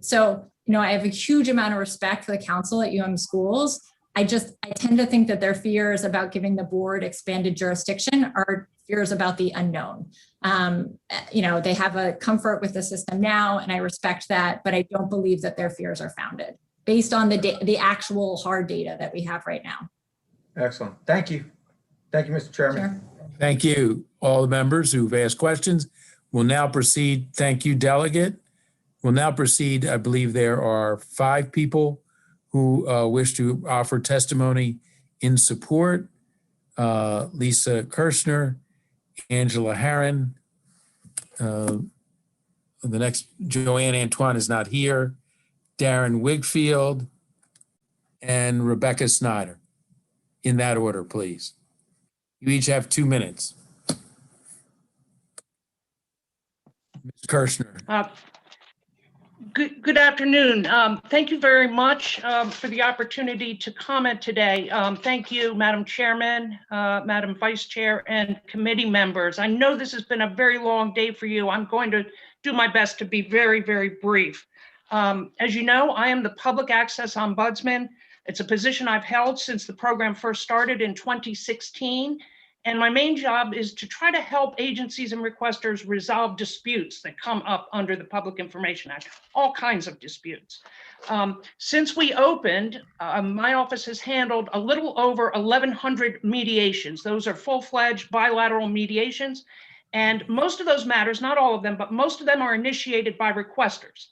So, I have a huge amount of respect for the council at UM schools. I tend to think that their fears about giving the board expanded jurisdiction are fears about the unknown. They have a comfort with the system now, and I respect that, but I don't believe that their fears are founded based on the actual hard data that we have right now. Excellent. Thank you. Thank you, Mr. Chairman. Sure. Thank you, all the members who've asked questions. We'll now proceed. Thank you, Delegate. We'll now proceed. I believe there are 5 people who wish to offer testimony in support. Lisa Kirshner, Angela Herron. The next, Joanne Antoine is not here. Darren Wigfield and Rebecca Snyder. In that order, please. You each have 2 minutes. Ms. Kirshner. Good afternoon. Thank you very much for the opportunity to comment today. Thank you, Madam Chairman, Madam Vice Chair, and committee members. I know this has been a very long day for you. I'm going to do my best to be very, very brief. As you know, I am the Public Access Ombudsman. It's a position I've held since the program first started in 2016. And my main job is to try to help agencies and requesters resolve disputes that come up under the Public Information Act, all kinds of disputes. Since we opened, my office has handled a little over 1,100 mediations. Those are full-fledged bilateral mediations. And most of those matters, not all of them, but most of them are initiated by requesters.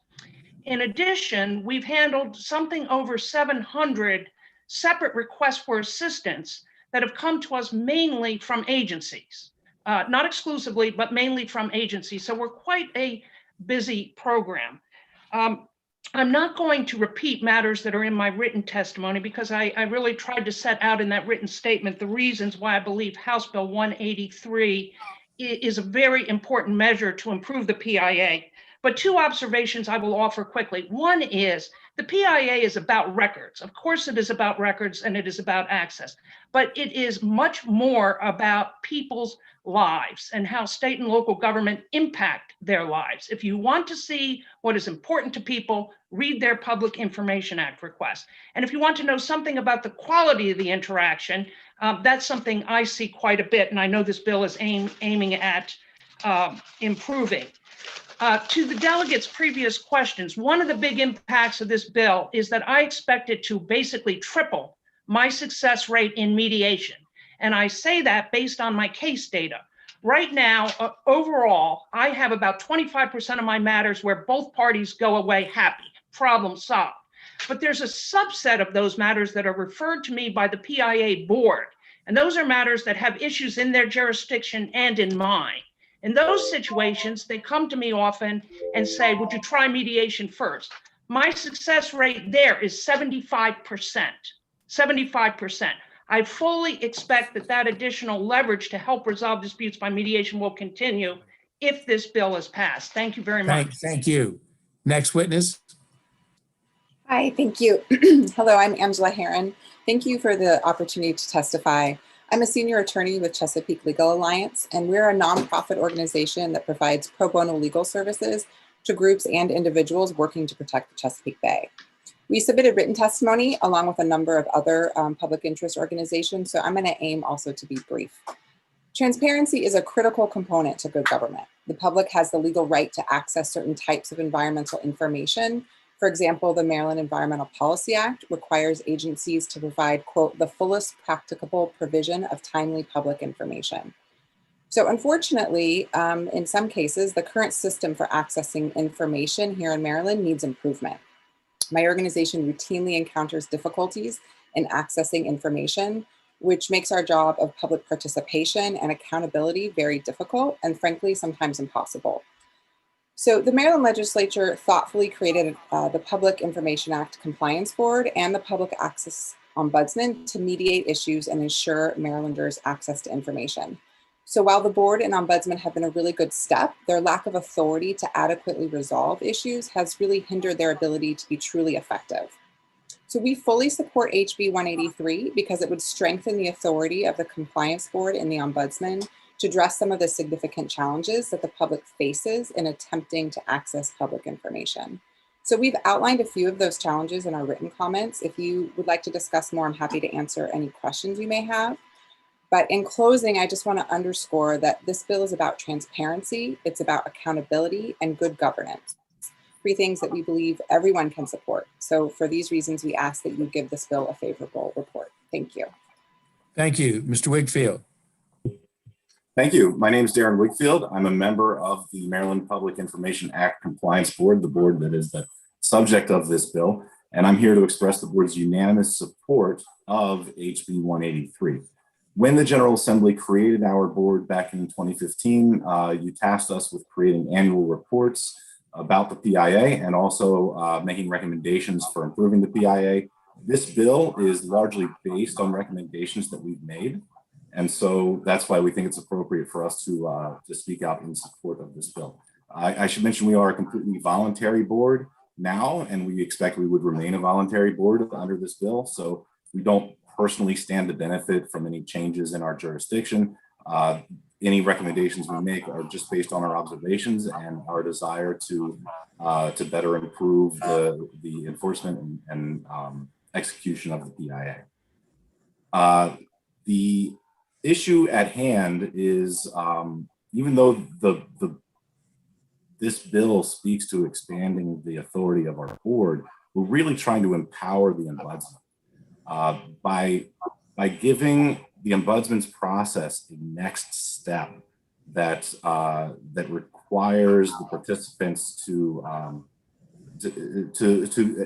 In addition, we've handled something over 700 separate requests for assistance that have come to us mainly from agencies, not exclusively, but mainly from agencies. So we're quite a busy program. I'm not going to repeat matters that are in my written testimony because I really tried to set out in that written statement the reasons why I believe House Bill 183 is a very important measure to improve the PIA. But 2 observations I will offer quickly. One is the PIA is about records. Of course, it is about records and it is about access, but it is much more about people's lives and how state and local government impact their lives. If you want to see what is important to people, read their Public Information Act request. And if you want to know something about the quality of the interaction, that's something I see quite a bit. And I know this bill is aiming at improving. To the delegates' previous questions, one of the big impacts of this bill is that I expect it to basically triple my success rate in mediation. And I say that based on my case data. Right now, overall, I have about 25% of my matters where both parties go away happy, problem solved. But there's a subset of those matters that are referred to me by the PIA board. And those are matters that have issues in their jurisdiction and in mine. In those situations, they come to me often and say, would you try mediation first? My success rate there is 75%, 75%. I fully expect that that additional leverage to help resolve disputes by mediation will continue if this bill is passed. Thank you very much. Thank you. Next witness. Hi, thank you. Hello, I'm Angela Herron. Thank you for the opportunity to testify. I'm a senior attorney with Chesapeake Legal Alliance, and we're a nonprofit organization that provides pro bono legal services to groups and individuals working to protect the Chesapeake Bay. We submitted written testimony along with a number of other public interest organizations, so I'm going to aim also to be brief. Transparency is a critical component to good government. The public has the legal right to access certain types of environmental information. For example, the Maryland Environmental Policy Act requires agencies to provide, quote, the fullest practicable provision of timely public information. So unfortunately, in some cases, the current system for accessing information here in Maryland needs improvement. My organization routinely encounters difficulties in accessing information, which makes our job of public participation and accountability very difficult and frankly, sometimes impossible. So the Maryland legislature thoughtfully created the Public Information Act Compliance Board and the Public Access Ombudsman to mediate issues and ensure Marylanders access to information. So while the board and ombudsman have been a really good step, their lack of authority to adequately resolve issues has really hindered their ability to be truly effective. So we fully support HB 183 because it would strengthen the authority of the Compliance Board and the Ombudsman to address some of the significant challenges that the public faces in attempting to access public information. So we've outlined a few of those challenges in our written comments. If you would like to discuss more, I'm happy to answer any questions you may have. But in closing, I just want to underscore that this bill is about transparency, it's about accountability and good governance, 3 things that we believe everyone can support. So for these reasons, we ask that you give this bill a favorable report. Thank you. Thank you. Mr. Wigfield. Thank you. My name is Darren Wigfield. I'm a member of the Maryland Public Information Act Compliance Board, the board that is the subject of this bill, and I'm here to express the board's unanimous support of HB 183. When the General Assembly created our board back in 2015, you tasked us with creating annual reports about the PIA and also making recommendations for improving the PIA. This bill is largely based on recommendations that we've made. And so that's why we think it's appropriate for us to speak out in support of this bill. I should mention we are a completely voluntary board now, and we expect we would remain a voluntary board under this bill. So we don't personally stand to benefit from any changes in our jurisdiction. Any recommendations we make are just based on our observations and our desire to better improve the enforcement and execution of the PIA. The issue at hand is, even though this bill speaks to expanding the authority of our board, we're really trying to empower the ombudsman by giving the ombudsman's process a next step that requires the participants to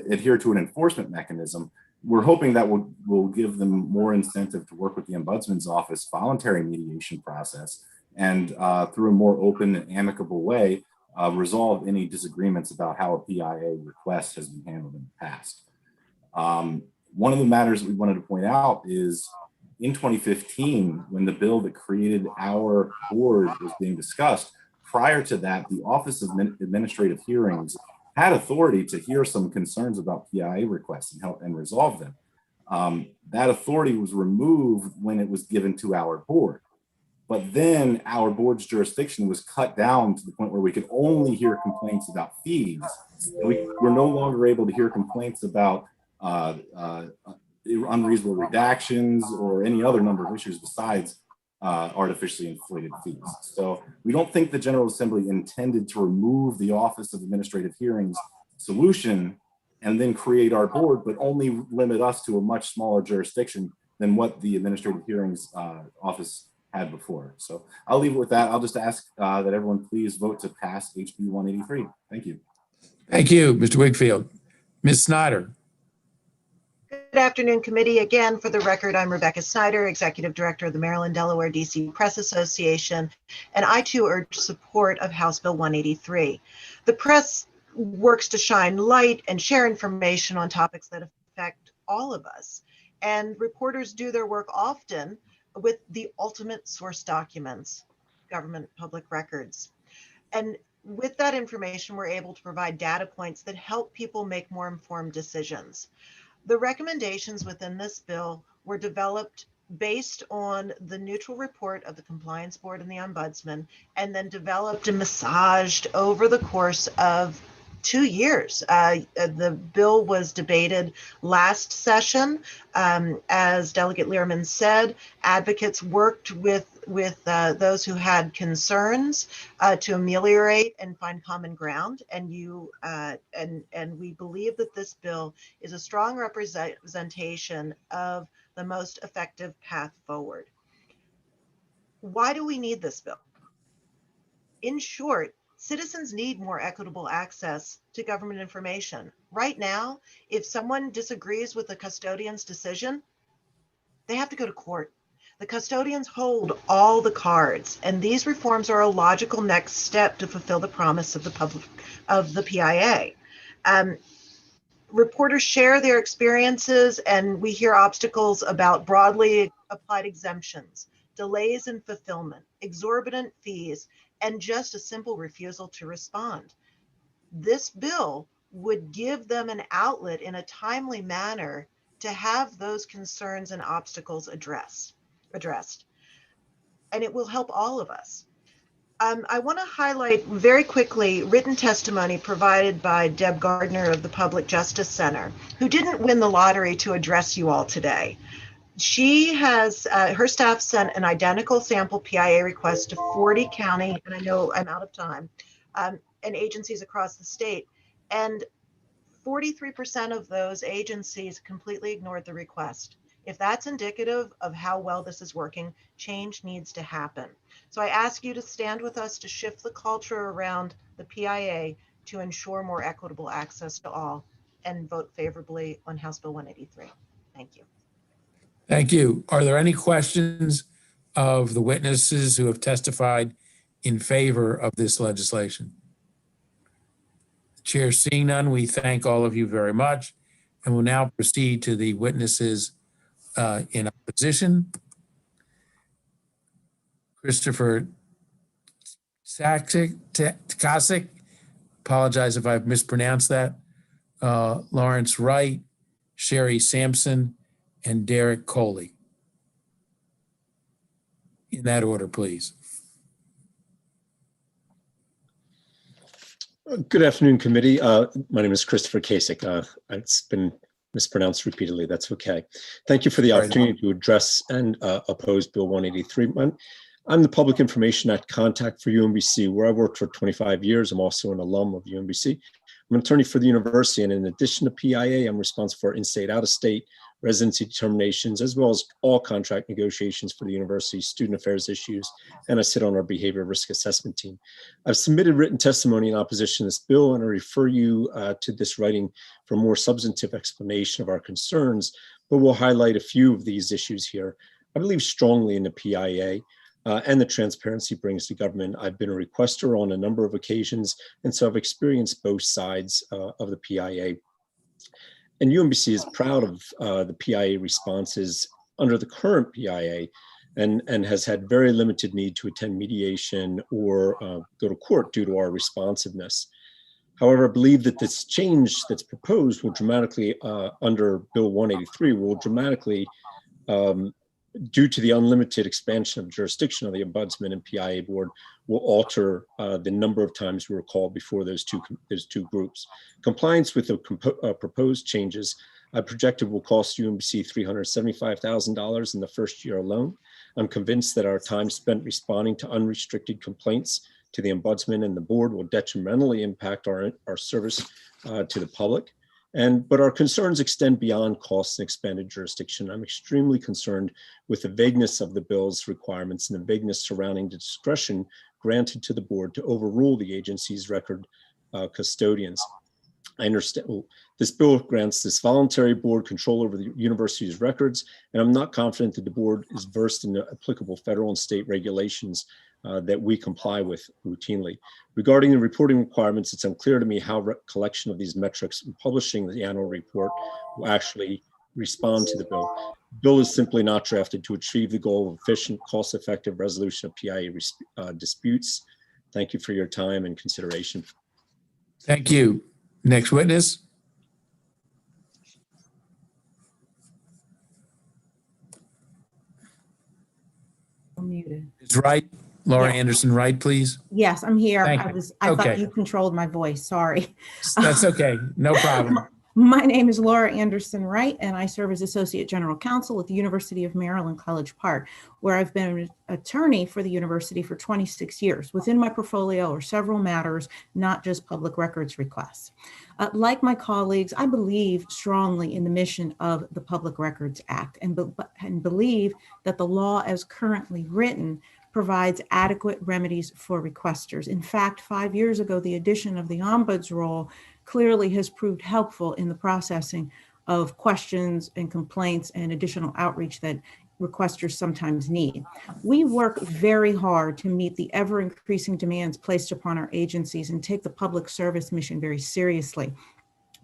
adhere to an enforcement mechanism. We're hoping that will give them more incentive to work with the Ombudsman's office voluntary mediation process and through a more open and amicable way, resolve any disagreements about how a PIA request has been handled in the past. One of the matters we wanted to point out is in 2015, when the bill that created our board was being discussed, prior to that, the Office of Administrative Hearings had authority to hear some concerns about PIA requests and help and resolve them. That authority was removed when it was given to our board. But then our board's jurisdiction was cut down to the point where we could only hear complaints about fees. And we were no longer able to hear complaints about unreasonable redactions or any other number of issues besides artificially inflated fees. So we don't think the General Assembly intended to remove the Office of Administrative Hearings solution and then create our board, but only limit us to a much smaller jurisdiction than what the Administrative Hearings Office had before. So I'll leave it with that. I'll just ask that everyone please vote to pass HB 183. Thank you. Thank you, Mr. Wigfield. Ms. Snyder. Good afternoon, committee. Again, for the record, I'm Rebecca Snyder, Executive Director of the Maryland, Delaware, DC Press Association, and I too urge support of House Bill 183. The press works to shine light and share information on topics that affect all of us, and reporters do their work often with the ultimate source documents, government public records. And with that information, we're able to provide data points that help people make more informed decisions. The recommendations within this bill were developed based on the neutral report of the Compliance Board and the Ombudsman, and then developed and massaged over the course of 2 years. The bill was debated last session. As Delegate Learman said, advocates worked with those who had concerns to ameliorate and find common ground. And we believe that this bill is a strong representation of the most effective path forward. Why do we need this bill? In short, citizens need more equitable access to government information. Right now, if someone disagrees with the custodian's decision, they have to go to court. The custodians hold all the cards, and these reforms are a logical next step to fulfill the promise of the PIA. Reporters share their experiences, and we hear obstacles about broadly applied exemptions, delays in fulfillment, exorbitant fees, and just a simple refusal to respond. This bill would give them an outlet in a timely manner to have those concerns and obstacles addressed. And it will help all of us. I want to highlight very quickly written testimony provided by Deb Gardner of the Public Justice Center, who didn't win the lottery to address you all today. She has, her staff sent an identical sample PIA request to 40 county, and I know I'm out of time, and agencies across the state. And 43% of those agencies completely ignored the request. If that's indicative of how well this is working, change needs to happen. So I ask you to stand with us to shift the culture around the PIA to ensure more equitable access to all, and vote favorably on House Bill 183. Thank you. Thank you. Are there any questions of the witnesses who have testified in favor of this legislation? Chair, seeing none, we thank all of you very much, and will now proceed to the witnesses in opposition. Christopher Tkasik, apologize if I've mispronounced that. Lawrence Wright, Sherry Sampson, and Derek Coley. In that order, please. Good afternoon, committee. My name is Christopher Kasich. It's been mispronounced repeatedly. That's okay. Thank you for the opportunity to address and oppose Bill 183. I'm the Public Information Act contact for UMBC, where I worked for 25 years. I'm also an alum of UMBC. I'm an attorney for the university, and in addition to PIA, I'm responsible for in-state, out-of-state residency determinations, as well as all contract negotiations for the university's student affairs issues, and I sit on our behavior risk assessment team. I've submitted written testimony in opposition to this bill, and I refer you to this writing for more substantive explanation of our concerns, but we'll highlight a few of these issues here. I believe strongly in the PIA and the transparency brings to government. I've been a requester on a number of occasions, and so I've experienced both sides of the PIA. And UMBC is proud of the PIA responses under the current PIA and has had very limited need to attend mediation or go to court due to our responsiveness. However, I believe that this change that's proposed will dramatically, under Bill 183, will dramatically, due to the unlimited expansion of jurisdiction of the Ombudsman and PIA board, will alter the number of times we were called before those two groups. Compliance with the proposed changes, I projected, will cost UMBC $375,000 in the first year alone. I'm convinced that our time spent responding to unrestricted complaints to the Ombudsman and the board will detrimentally impact our service to the public. But our concerns extend beyond costs and expanded jurisdiction. I'm extremely concerned with the vagueness of the bill's requirements and the vagueness surrounding the discretion granted to the board to overrule the agency's record custodians. I understand this bill grants this voluntary board control over the university's records, and I'm not confident that the board is versed in the applicable federal and state regulations that we comply with routinely. Regarding the reporting requirements, it's unclear to me how collection of these metrics and publishing the annual report will actually respond to the bill. The bill is simply not drafted to achieve the goal of efficient, cost-effective resolution of PIA disputes. Thank you for your time and consideration. Thank you. Next witness. I'm muted. It's Wright. Laura Yeah. Anderson Wright, please. Yes, I'm here. Thank I you. thought Okay. you controlled my voice. Sorry. That's okay. No problem. My name is Laura Anderson Wright, and I serve as Associate General Counsel at the University of Maryland, College Park, where I've been an attorney for the university for 26 years. Within my portfolio are several matters, not just public records requests. Like my colleagues, I believe strongly in the mission of the Public Records Act and believe that the law as currently written provides adequate remedies for requesters. In fact, 5 years ago, the addition of the ombuds role clearly has proved helpful in the processing of questions and complaints and additional outreach that requesters sometimes need. We work very hard to meet the ever-increasing demands placed upon our agencies and take the public service mission very seriously.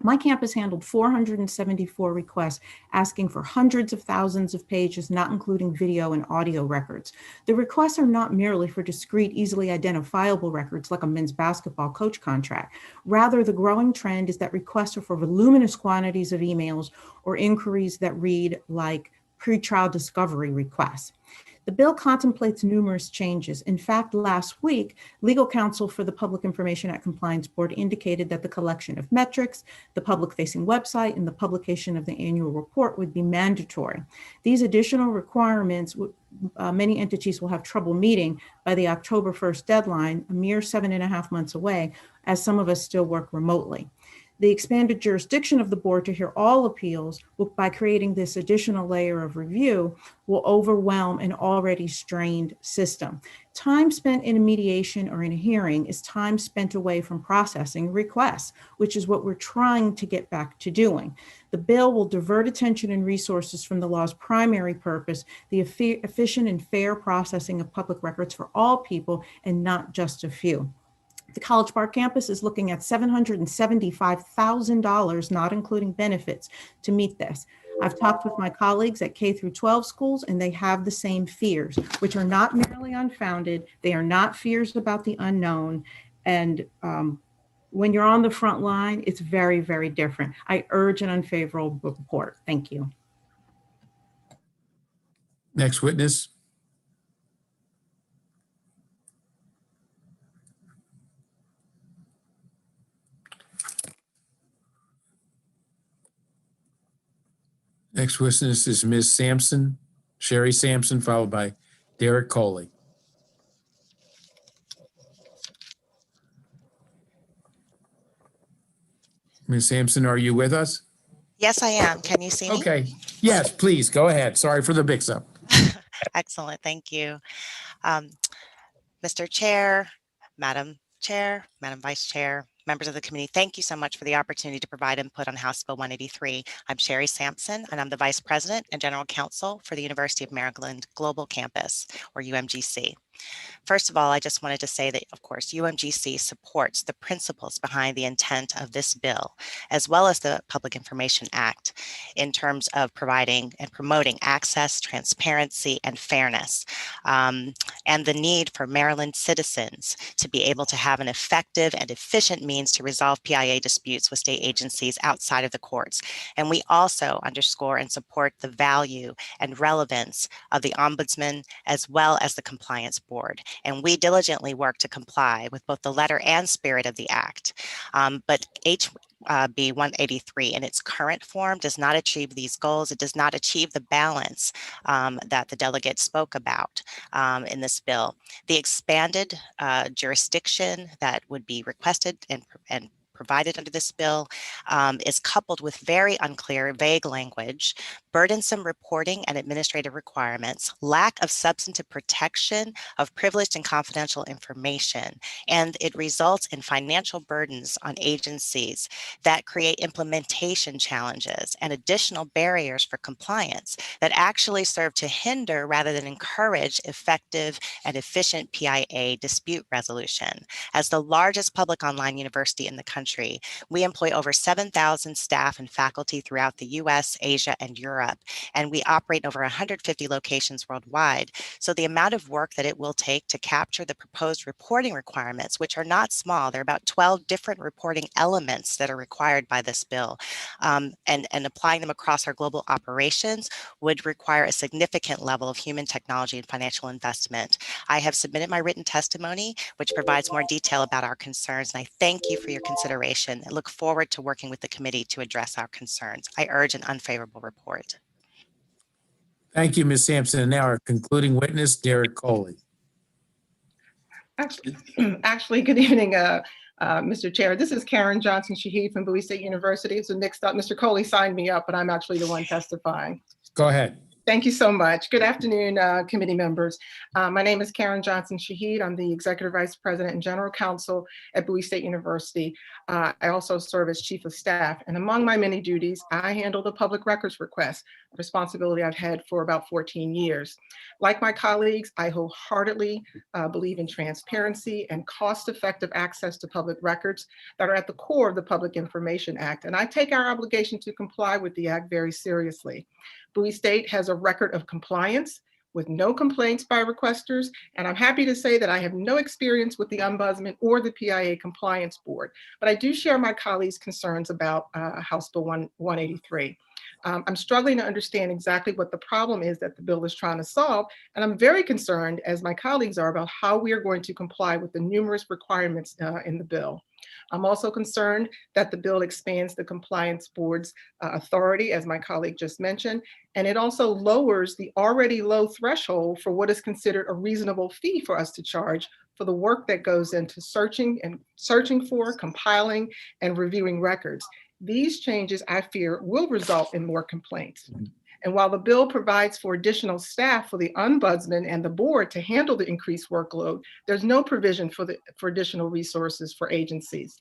My campus handled 474 requests asking for hundreds of thousands of pages, not including video and audio records. The requests are not merely for discrete, easily identifiable records like a men's basketball coach contract. Rather, the growing trend is that requests are for voluminous quantities of emails or inquiries that read like pretrial discovery requests. The bill contemplates numerous changes. In fact, last week, legal counsel for the Public Information Act Compliance Board indicated that the collection of metrics, the public-facing website, and the publication of the annual report would be mandatory. These additional requirements, many entities will have trouble meeting by the October 1st deadline, a mere 7.5 months away, as some of us still work remotely. The expanded jurisdiction of the board to hear all appeals by creating this additional layer of review will overwhelm an already strained system. Time spent in a mediation or in a hearing is time spent away from processing requests, which is what we're trying to get back to doing. The bill will divert attention and resources from the law's primary purpose, the efficient and fair processing of public records for all people and not just a few. The College Park campus is looking at $775,000, not including benefits, to meet this. I've talked with my colleagues at K through 12 schools, and they have the same fears, which are not merely unfounded. They are not fears about the unknown. And when you're on the front line, it's very, very different. I urge an unfavorable report. Thank you. Next witness. Next witness is Ms. Sampson, Sherry Sampson, followed by Derek Coley. Ms. Sampson, are you with us? Yes, I am. Can you see me? Okay. Yes, please, go ahead. Sorry for the mix-up. Excellent. Thank you. Mr. Chair, Madam Vice Chair, members of the committee, thank you so much for the opportunity to provide input on House Bill 183. I'm Sherry Sampson, and I'm the Vice President and General Counsel for the University of Maryland Global Campus, or UMGC. First of all, I just wanted to say that, of course, UMGC supports the principles behind the intent of this bill, as well as the Public Information Act, in terms of providing and promoting access, transparency, and fairness, and the need for Maryland citizens to be able to have an effective and efficient means to resolve PIA disputes with state agencies outside of the courts. And we also underscore and support the value and relevance of the Ombudsman, as well as the Compliance Board. And we diligently work to comply with both the letter and spirit of the Act. But HB 183 in its current form does not achieve these goals. It does not achieve the balance that the delegate spoke about in this bill. The expanded jurisdiction that would be requested and provided under this bill is coupled with very unclear, vague language, burdensome reporting and administrative requirements, lack of substantive protection of privileged and confidential information, and it results in financial burdens on agencies that create implementation challenges and additional barriers for compliance that actually serve to hinder rather than encourage effective and efficient PIA dispute resolution. As the largest public online university in the country, we employ over 7,000 staff and faculty throughout the US, Asia, and Europe, and we operate in over 150 locations worldwide. So the amount of work that it will take to capture the proposed reporting requirements, which are not small, there are about 12 different reporting elements that are required by this bill, and applying them across our global operations would require a significant level of human, technology, and financial investment. I have submitted my written testimony, which provides more detail about our concerns, and I thank you for your consideration. I look forward to working with the committee to address our concerns. I urge an unfavorable report. Thank you, Ms. Sampson. And now our concluding witness, Derek Coley. Actually, good evening, Mr. Chair. This is Karen Johnson-Shahid from Bowie State University. So next up, Mr. Coley signed me up, but I'm actually the one testifying. Go ahead. Thank you so much. Good afternoon, committee members. My name is Karen Johnson-Shahid. I'm the Executive Vice President and General Counsel at Bowie State University. I also serve as Chief of Staff, and among my many duties, I handle the public records request, a responsibility I've had for about 14 years. Like my colleagues, I wholeheartedly believe in transparency and cost-effective access to public records that are at the core of the Public Information Act, and I take our obligation to comply with the Act very seriously. Bowie State has a record of compliance with no complaints by requesters, and I'm happy to say that I have no experience with the Ombudsman or the PIA Compliance Board, but I do share my colleagues' concerns about House Bill 183. I'm struggling to understand exactly what the problem is that the bill is trying to solve, and I'm very concerned, as my colleagues are, about how we are going to comply with the numerous requirements in the bill. I'm also concerned that the bill expands the compliance board's authority, as my colleague just mentioned, and it also lowers the already low threshold for what is considered a reasonable fee for us to charge for the work that goes into searching for, compiling, and reviewing records. These changes, I fear, will result in more complaints. And while the bill provides for additional staff for the Ombudsman and the board to handle the increased workload, there's no provision for additional resources for agencies.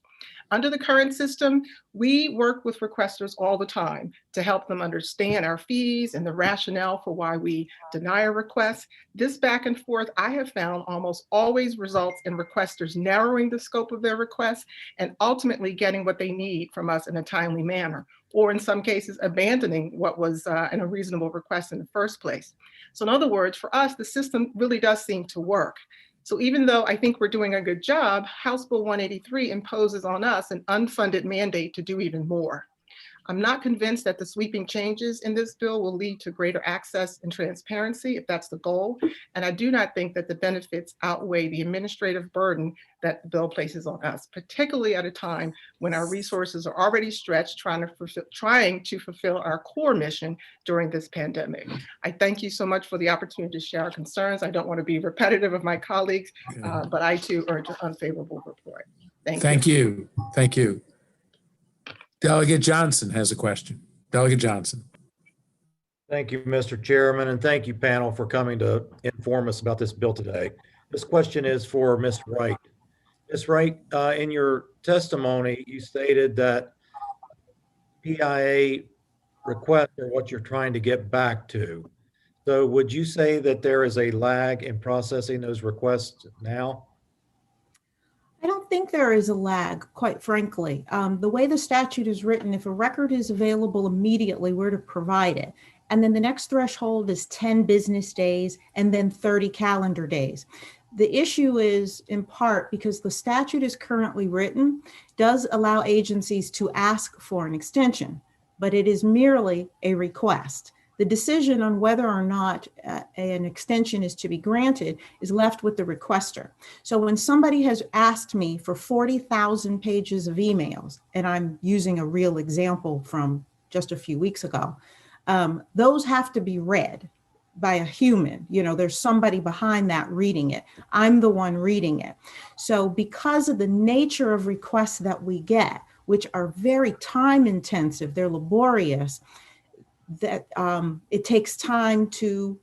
Under the current system, we work with requesters all the time to help them understand our fees and the rationale for why we deny a request. This back and forth, I have found, almost always results in requesters narrowing the scope of their requests and ultimately getting what they need from us in a timely manner, or in some cases, abandoning what was an unreasonable request in the first place. So in other words, for us, the system really does seem to work. So even though I think we're doing a good job, House Bill 183 imposes on us an unfunded mandate to do even more. I'm not convinced that the sweeping changes in this bill will lead to greater access and transparency, if that's the goal. And I do not think that the benefits outweigh the administrative burden that the bill places on us, particularly at a time when our resources are already stretched trying to fulfill our core mission during this pandemic. I thank you so much for the opportunity to share our concerns. I don't want to be repetitive of my colleagues, but I too urge an unfavorable report. Thank you. Thank you. Delegate Johnson has a question. Delegate Johnson. Thank you, Mr. Chairman, and thank you, panel, for coming to inform us about this bill today. This question is for Ms. Wright. Ms. Wright, in your testimony, you stated that PIA requests are what you're trying to get back to. So would you say that there is a lag in processing those requests now? I don't think there is a lag, quite frankly. The way the statute is written, if a record is available immediately, we're to provide it. And then the next threshold is 10 business days and then 30 calendar days. The issue is in part because the statute is currently written, does allow agencies to ask for an extension, but it is merely a request. The decision on whether or not an extension is to be granted is left with the requester. So when somebody has asked me for 40,000 pages of emails, and I'm using a real example from just a few weeks ago, those have to be read by a human. You know, there's somebody behind that reading it. I'm the one reading it. So because of the nature of requests that we get, which are very time intensive, they're laborious, that it takes time to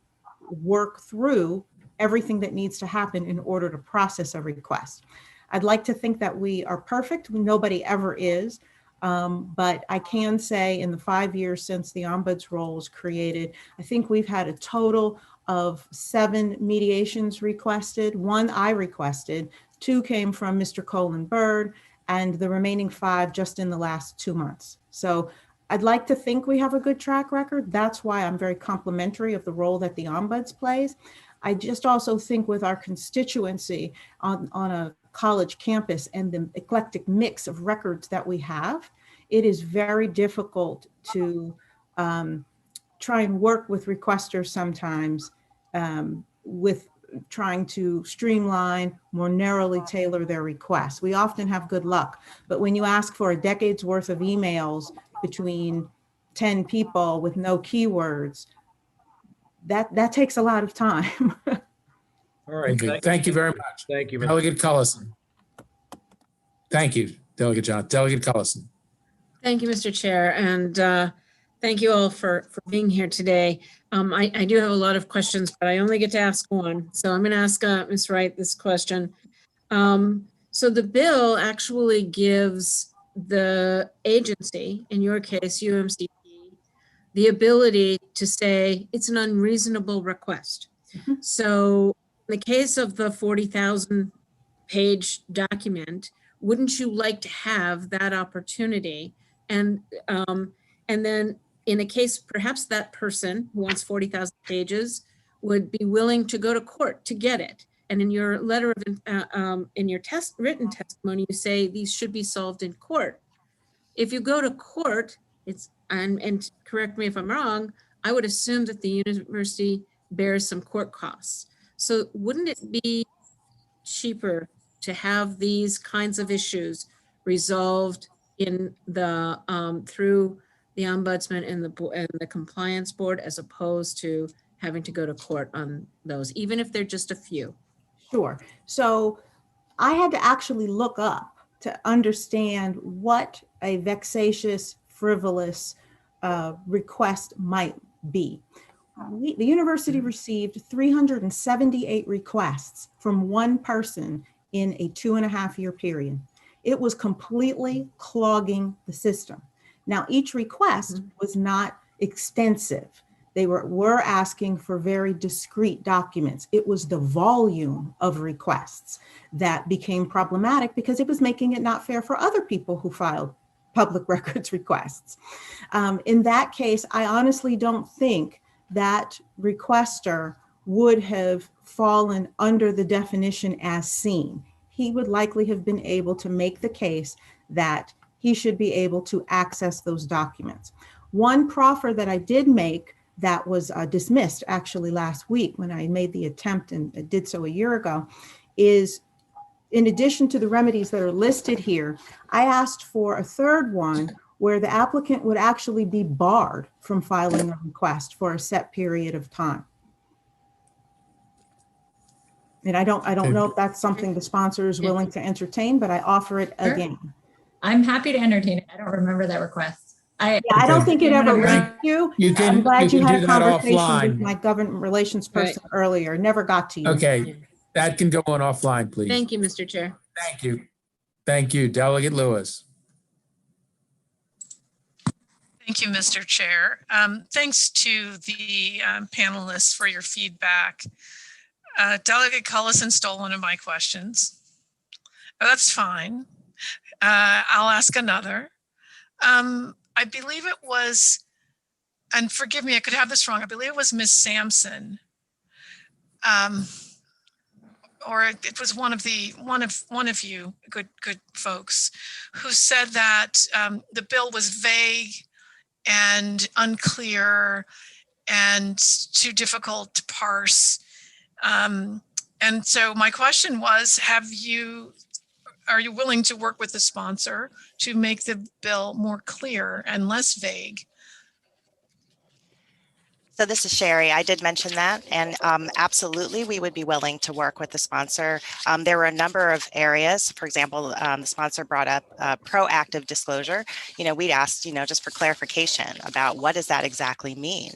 work through everything that needs to happen in order to process a request. I'd like to think that we are perfect. Nobody ever is. But I can say in the 5 years since the ombuds role was created, I think we've had a total of 7 mediations requested. 1 I requested, 2 came from Mr. Colin Bird, and the remaining 5 just in the last 2 months. So I'd like to think we have a good track record. That's why I'm very complimentary of the role that the ombuds plays. I just also think with our constituency on a college campus and the eclectic mix of records that we have, it is very difficult to try and work with requesters sometimes with trying to streamline, more narrowly tailor their requests. We often have good luck, but when you ask for a decade's worth of emails between 10 people with no keywords, that takes a lot of time. All right. Thank you very much. Thank you, Mr. Delegate Cullison. Thank you, Delegate John. Delegate Cullison. Thank you, Mr. Chair, and thank you all for being here today. I do have a lot of questions, but I only get to ask one. So I'm going to ask Ms. Wright this question. So the bill actually gives the agency, in your case, UMCP, the ability to say it's an unreasonable request. Mm-hmm. So in the case of the 40,000 page document, wouldn't you like to have that opportunity? And then in a case, perhaps that person who wants 40,000 pages would be willing to go to court to get it. And in your letter of, in your written testimony, you say these should be solved in court. If you go to court, and correct me if I'm wrong, I would assume that the university bears some court costs. So wouldn't it be cheaper to have these kinds of issues resolved in the, through the Ombudsman and the Compliance Board, as opposed to having to go to court on those, even if they're just a few? Sure. So I had to actually look up to understand what a vexatious, frivolous request might be. The university received 378 requests from one person in a 2.5-year period. It was completely clogging the system. Now, each request was not extensive. They were asking for very discrete documents. It was the volume of requests that became problematic because it was making it not fair for other people who filed public records requests. In that case, I honestly don't think that requester would have fallen under the definition as seen. He would likely have been able to make the case that he should be able to access those documents. One proffer that I did make that was dismissed actually last week when I made the attempt and did so a year ago is, in addition to the remedies that are listed here, I asked for a third one where the applicant would actually be barred from filing a request for a set period of time. And I don't know if that's something the sponsor is willing to entertain, but I offer it again. I'm happy to entertain it. I don't remember that request. I don't think it ever reached you. I'm glad you had a conversation offline. with my government relations person earlier. Never got to you. Okay, that can go on offline, please. Thank you, Mr. Chair. Thank you. Thank you, Delegate Lewis. Thank you, Mr. Chair. Thanks to the panelists for your feedback. Delegate Cullison stole one of my questions. Oh, that's fine. I'll ask another. I believe it was, and forgive me, I could have this wrong. I believe it was Ms. Sampson, or it was one of you, good folks, who said that the bill was vague and unclear and too difficult to parse. And so my question was, are you willing to work with the sponsor to make the bill more clear and less vague? So this is Sherry. I did mention that, and absolutely, we would be willing to work with the sponsor. There were a number of areas. For example, the sponsor brought up proactive disclosure. We'd asked, just for clarification about what does that exactly mean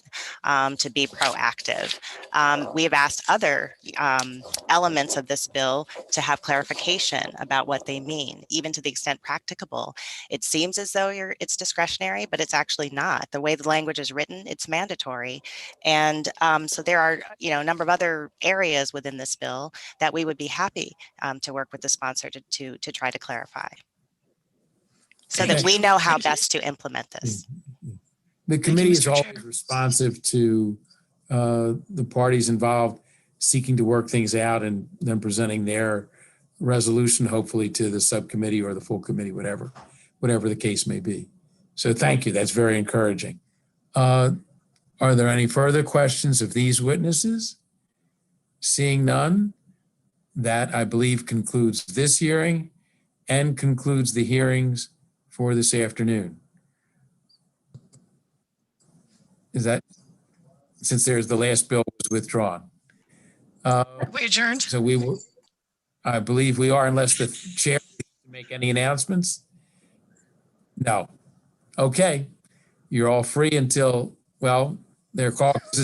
to be proactive. We have asked other elements of this bill to have clarification about what they mean, even to the extent practicable. It seems as though it's discretionary, but it's actually not. The way the language is written, it's mandatory. And so there are, a number of other areas within this bill that we would be happy to work with the sponsor to try to clarify, so that we know how best to implement this. The committee is always responsive to the parties involved seeking to work things out and then presenting their resolution, hopefully to the subcommittee or the full committee, whatever the case may be. So thank you. That's very encouraging. Are there any further questions of these witnesses? Seeing none, that I believe concludes this hearing and concludes the hearings for this afternoon. Is that, since there's the last bill was withdrawn? We adjourned. So we will, I believe we are, unless the chair make any announcements. No. Okay. You're all free until, well, their caucus is